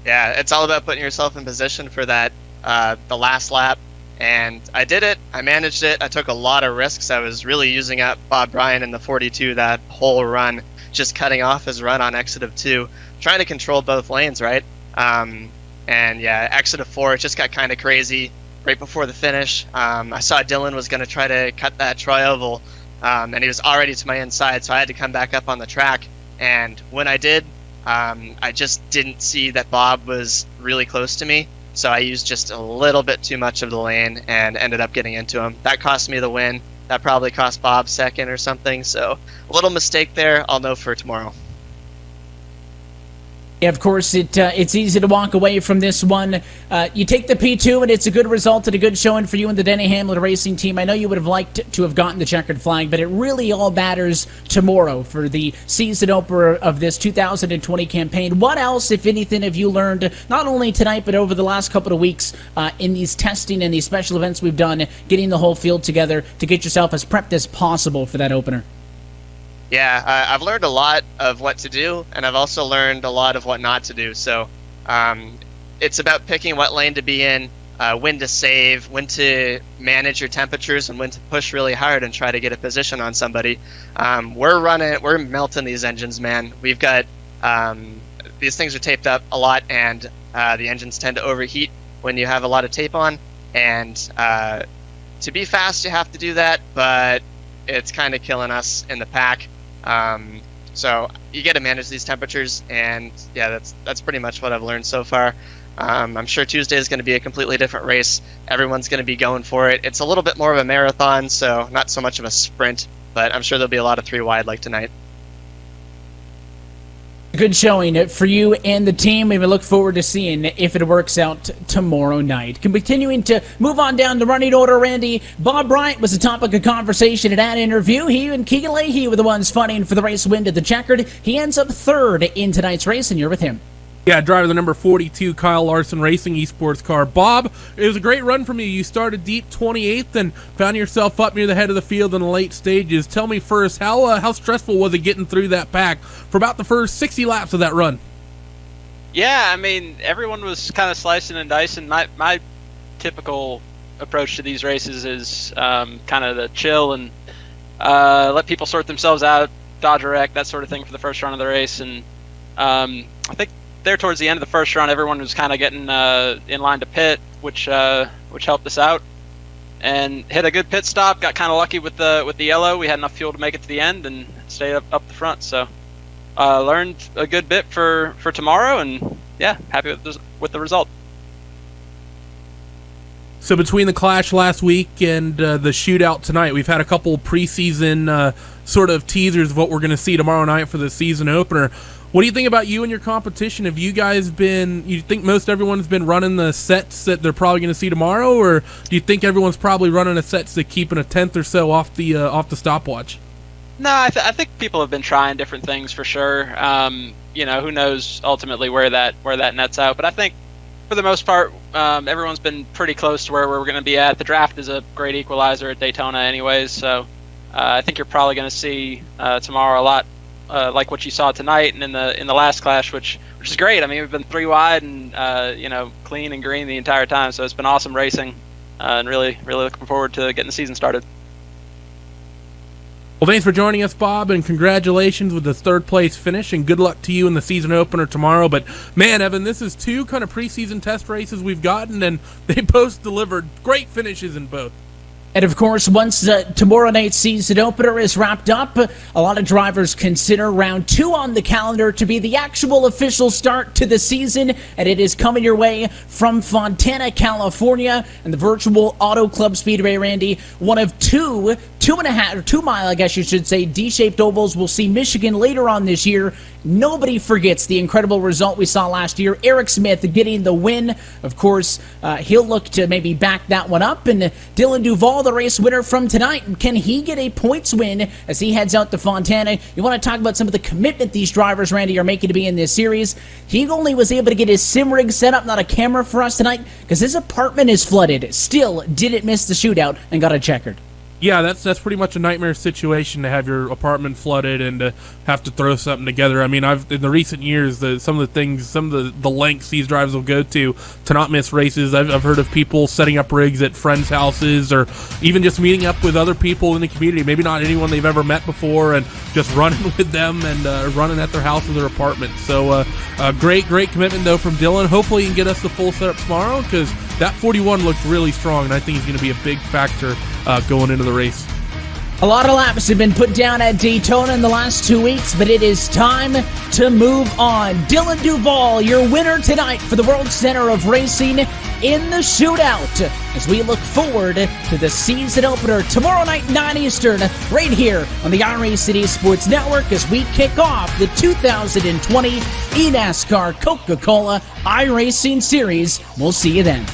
Yeah, it's all about putting yourself in position for that, the last lap, and I did it. I managed it. I took a lot of risks. I was really using up Bob Bryan in the 42 that whole run, just cutting off his run on exit of 2, trying to control both lanes, right? And yeah, exit of 4, it just got kind of crazy right before the finish. I saw Dylan was going to try to cut that tri-oval, and he was already to my inside, so I had to come back up on the track, and when I did, I just didn't see that Bob was really close to me, so I used just a little bit too much of the lane and ended up getting into him. That cost me the win. That probably cost Bob second or something, so a little mistake there. I'll know for tomorrow. Yeah, of course, it's easy to walk away from this one. You take the P2, and it's a good result and a good showing for you and the Denny Hamlin racing team. I know you would have liked to have gotten the checkered flag, but it really all matters tomorrow for the season opener of this 2020 campaign. What else, if anything, have you learned, not only tonight, but over the last couple of weeks in these testing and these special events we've done, getting the whole field together to get yourself as prepped as possible for that opener? Yeah, I've learned a lot of what to do, and I've also learned a lot of what not to do. So it's about picking what lane to be in, when to save, when to manage your temperatures, and when to push really hard and try to get a position on somebody. We're melting these engines, man. We've got, these things are taped up a lot, and the engines tend to overheat when you have a lot of tape on. And to be fast, you have to do that, but it's kind of killing us in the pack. So you get to manage these temperatures, and yeah, that's pretty much what I've learned so far. I'm sure Tuesday is going to be a completely different race. Everyone's going to be going for it. It's a little bit more of a marathon, so not so much of a sprint, but I'm sure there'll be a lot of 3 wide like tonight. Good showing for you and the team. We look forward to seeing if it works out tomorrow night. Continuing to move on down the running order, Randy, Bob Bryant was the topic of conversation at that interview. He and Keegan Leahy were the ones fighting for the race win to the checkered. He ends up 3rd in tonight's race, and you're with him. Yeah, driver the number 42 Kyle Larson Racing eSports car. Bob, it was a great run from you. You started deep 28th and found yourself up near the head of the field in the late stages. Tell me first, how stressful was it getting through that pack for about the first 60 laps of that run? Yeah, I mean, everyone was kind of slicing and dicing. My typical approach to these races is kind of the chill and let people sort themselves out, dodge a wreck, that sort of thing for the first run of the race. And I think there towards the end of the first run, everyone was kind of getting in line to pit, which helped us out, and hit a good pit stop. Got kind of lucky with the yellow. We had enough fuel to make it to the end and stay up the front. So learned a good bit for tomorrow, and yeah, happy with the result. So between the clash last week and the shootout tonight, we've had a couple preseason sort of teasers of what we're going to see tomorrow night for the season opener. What do you think about you and your competition? Have you guys you think most everyone's been running the sets that they're probably going to see tomorrow, or do you think everyone's probably running a sets that keeping a tenth or so off the stopwatch? No, I think people have been trying different things for sure. Who knows ultimately where that nets out, but I think for the most part, everyone's been pretty close to where we're going to be at. The draft is a great equalizer at Daytona anyways, so I think you're probably going to see tomorrow a lot like what you saw tonight and in the last clash, which is great. I mean, we've been 3 wide and clean and green the entire time, so it's been awesome racing, and really looking forward to getting the season started. Well, thanks for joining us, Bob, and congratulations with the 3rd place finish, and good luck to you in the season opener tomorrow. But man, Evan, this is 2 kind of preseason test races we've gotten, and they both delivered great finishes in both. And of course, once tomorrow night's season opener is wrapped up, a lot of drivers consider round 2 on the calendar to be the actual official start to the season, and it is coming your way from Fontana, California, and the virtual Auto Club Speedway, Randy. One of 2 mile, I guess you should say, D-shaped ovals. We'll see Michigan later on this year. Nobody forgets the incredible result we saw last year. Eric Smith getting the win. Of course, he'll look to maybe back that one up. And Dylan Duvall, the race winner from tonight, can he get a points win as he heads out to Fontana? You want to talk about some of the commitment these drivers, Randy, are making to be in this series. He only was able to get his sim rig set up, not a camera for us tonight, because his apartment is flooded. Still didn't miss the shootout and got a checkered. Yeah, that's pretty much a nightmare situation to have your apartment flooded and to have to throw something together. I mean, in the recent years, some of the lengths these drivers will go to not miss races. I've heard of people setting up rigs at friends' houses, or even just meeting up with other people in the community, maybe not anyone they've ever met before, and just running with them and running at their house or their apartment. So great commitment, though, from Dylan. Hopefully he can get us the full setup tomorrow, because that 41 looks really strong, and I think he's going to be a big factor going into the race. A lot of laps have been put down at Daytona in the last 2 weeks, but it is time to move on. Dylan Duvall, your winner tonight for the World Center of Racing in the shootout, as we look forward to the season opener tomorrow night, 9 Eastern, right here on the iRacing Sports Network, as we kick off the 2020 eNASCAR Coca-Cola iRacing Series. We'll see you then.